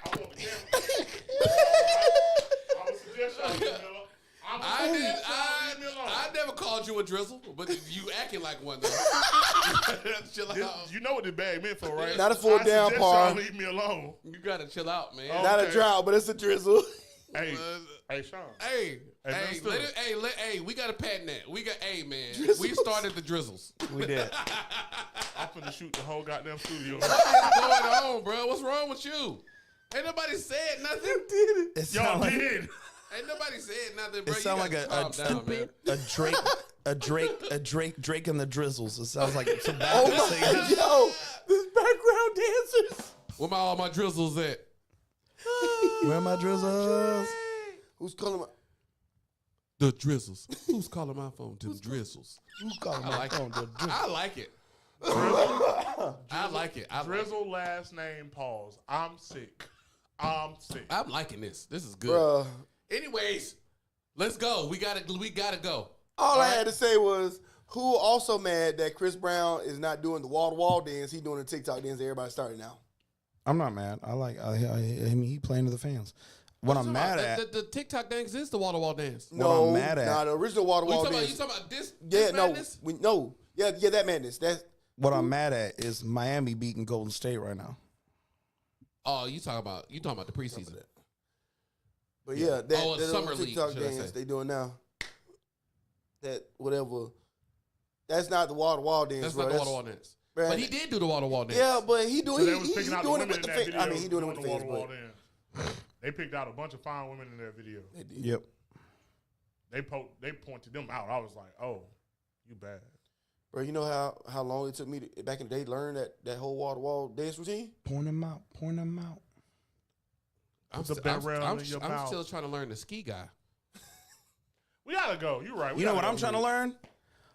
I want the camera. I would suggest y'all leave me alone. I never called you a Drizzle, but you acting like one though. Chill out. You know what this bag meant for, right? Not a full I down suggest par. y'all leave me alone. You gotta chill out, man. Oh. not a Okay. drought, but it's a drizzle. Hey, hey, Sean. Hey, Hey, hey, we got a patent that. Hey, man, we started the Drizzles. We did. I'm finna shoot the whole goddamn studio. What's going on, bro? What's wrong with you? Ain't nobody said nothing. It Y'all sound like. did. Ain't nobody said nothing, bro. It sound like calm down, man. a Drake and the Drizzles. It sounds like some bad Oh my singers. yo, this background dancers. Where all my Drizzles at? Where are my Drizzles? Who's calling my? The Drizzles. Who's calling my phone? To the Drizzles. Who calling my like phone? The Drizzles. I like it. I like it. Drizzle last name pause. I'm sick. I'm sick. I'm liking this. This is good. Bruh. Anyways, let's go. We gotta go. All I had to say was, who also mad that Chris Brown is not doing the wall-to-wall dance? He doing the TikTok dance that everybody started now. I'm not mad. I mean, he playing to the fans. What I'm mad at. The TikTok dance is the wall-to-wall dance. What I'm mad at- Nah, the original wall-to-wall You dance. talking about this? Yeah, this no, madness? yeah, that madness. That's What I'm mad at is Miami beating Golden State right now. Oh, you talking about the preseason? But yeah, that, Oh, that Summer little League, TikTok should I dance say. they doing now. That whatever. That's not the wall-to-wall dance, That's bro. not the wall-to-wall dance. Bruh, But he did do the wall-to-wall dance. Yeah, but he So doing they was he picking out the doing it women with in the that fans. video. I mean, he doing it with the fans, wall-to-wall but dance. They picked out a bunch of fine women in that video. Yep. They pointed them out. I was like, oh, you bad. bro, you know how long it took me to, back in the day to learn that whole wall-to-wall dance routine? Point them out. Point them out. I'm, the st- barrel I'm, in your I'm mouth. still trying to learn the ski guy. We gotta go. You're right. We You know gotta what go. I'm trying to learn?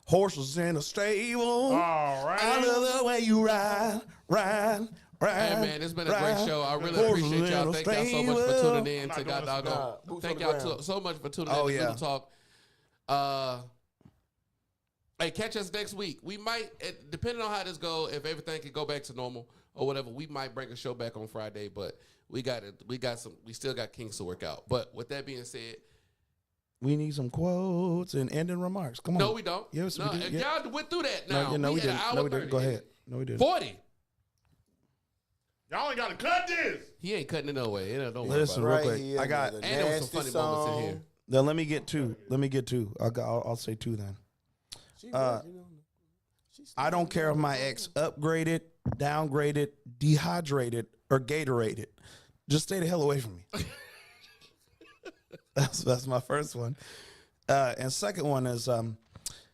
Horses in a stable. All right. I love the way you ride, ride, Hey, man, it's been a great show. I really appreciate y'all. Thank y'all so much for tuning in to God Doggone. Boots Thank on the y'all ground. so much for tuning Oh, in to yeah. Noodle Talk. Hey, catch us next week. We might, depending on how this goes, if everything can go back to normal or whatever, we might bring a show back on Friday. But we still got kinks to work out. But with that being said, We need some quotes and ending remarks. Come on. no, we don't. Yes, no, we do. if Yeah. y'all went through that now. No, we had an didn't. hour No, we didn't. 30. Go ahead. No, we didn't. 40. Y'all ain't got to cut this. He ain't cutting it no way. Don't worry Listen, about it. real quick. here, I got. another And there was some nasty funny moments in here. song. Now let me get two. I'll say two then. I don't care if my ex upgraded, downgraded, dehydrated, or Gatorated. Just stay the hell away from me. That's my first one. And second one is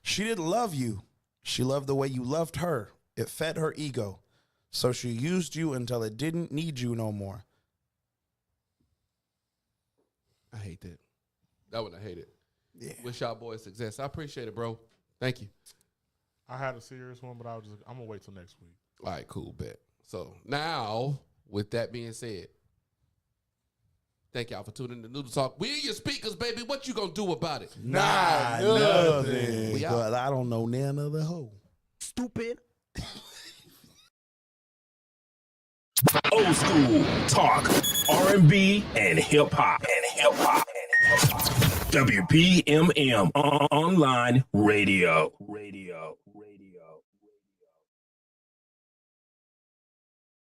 she didn't love you. She loved the way you loved her. It fed her ego. So she used you until it didn't need you no more. I hate that. That one I hate it. Yeah. Wish y'all boys success. I appreciate it, bro. Thank you. I had a serious one, but I'm gonna wait till next week. All right, cool, bet. So now, with that being said, thank y'all for tuning in to Noodle Talk. We your speakers, baby. What you gonna do about it? Nah, Nothing. We out. But I don't know none of the hoe. Stupid. Old school talk, R&B, and hip hop. WPMM online radio.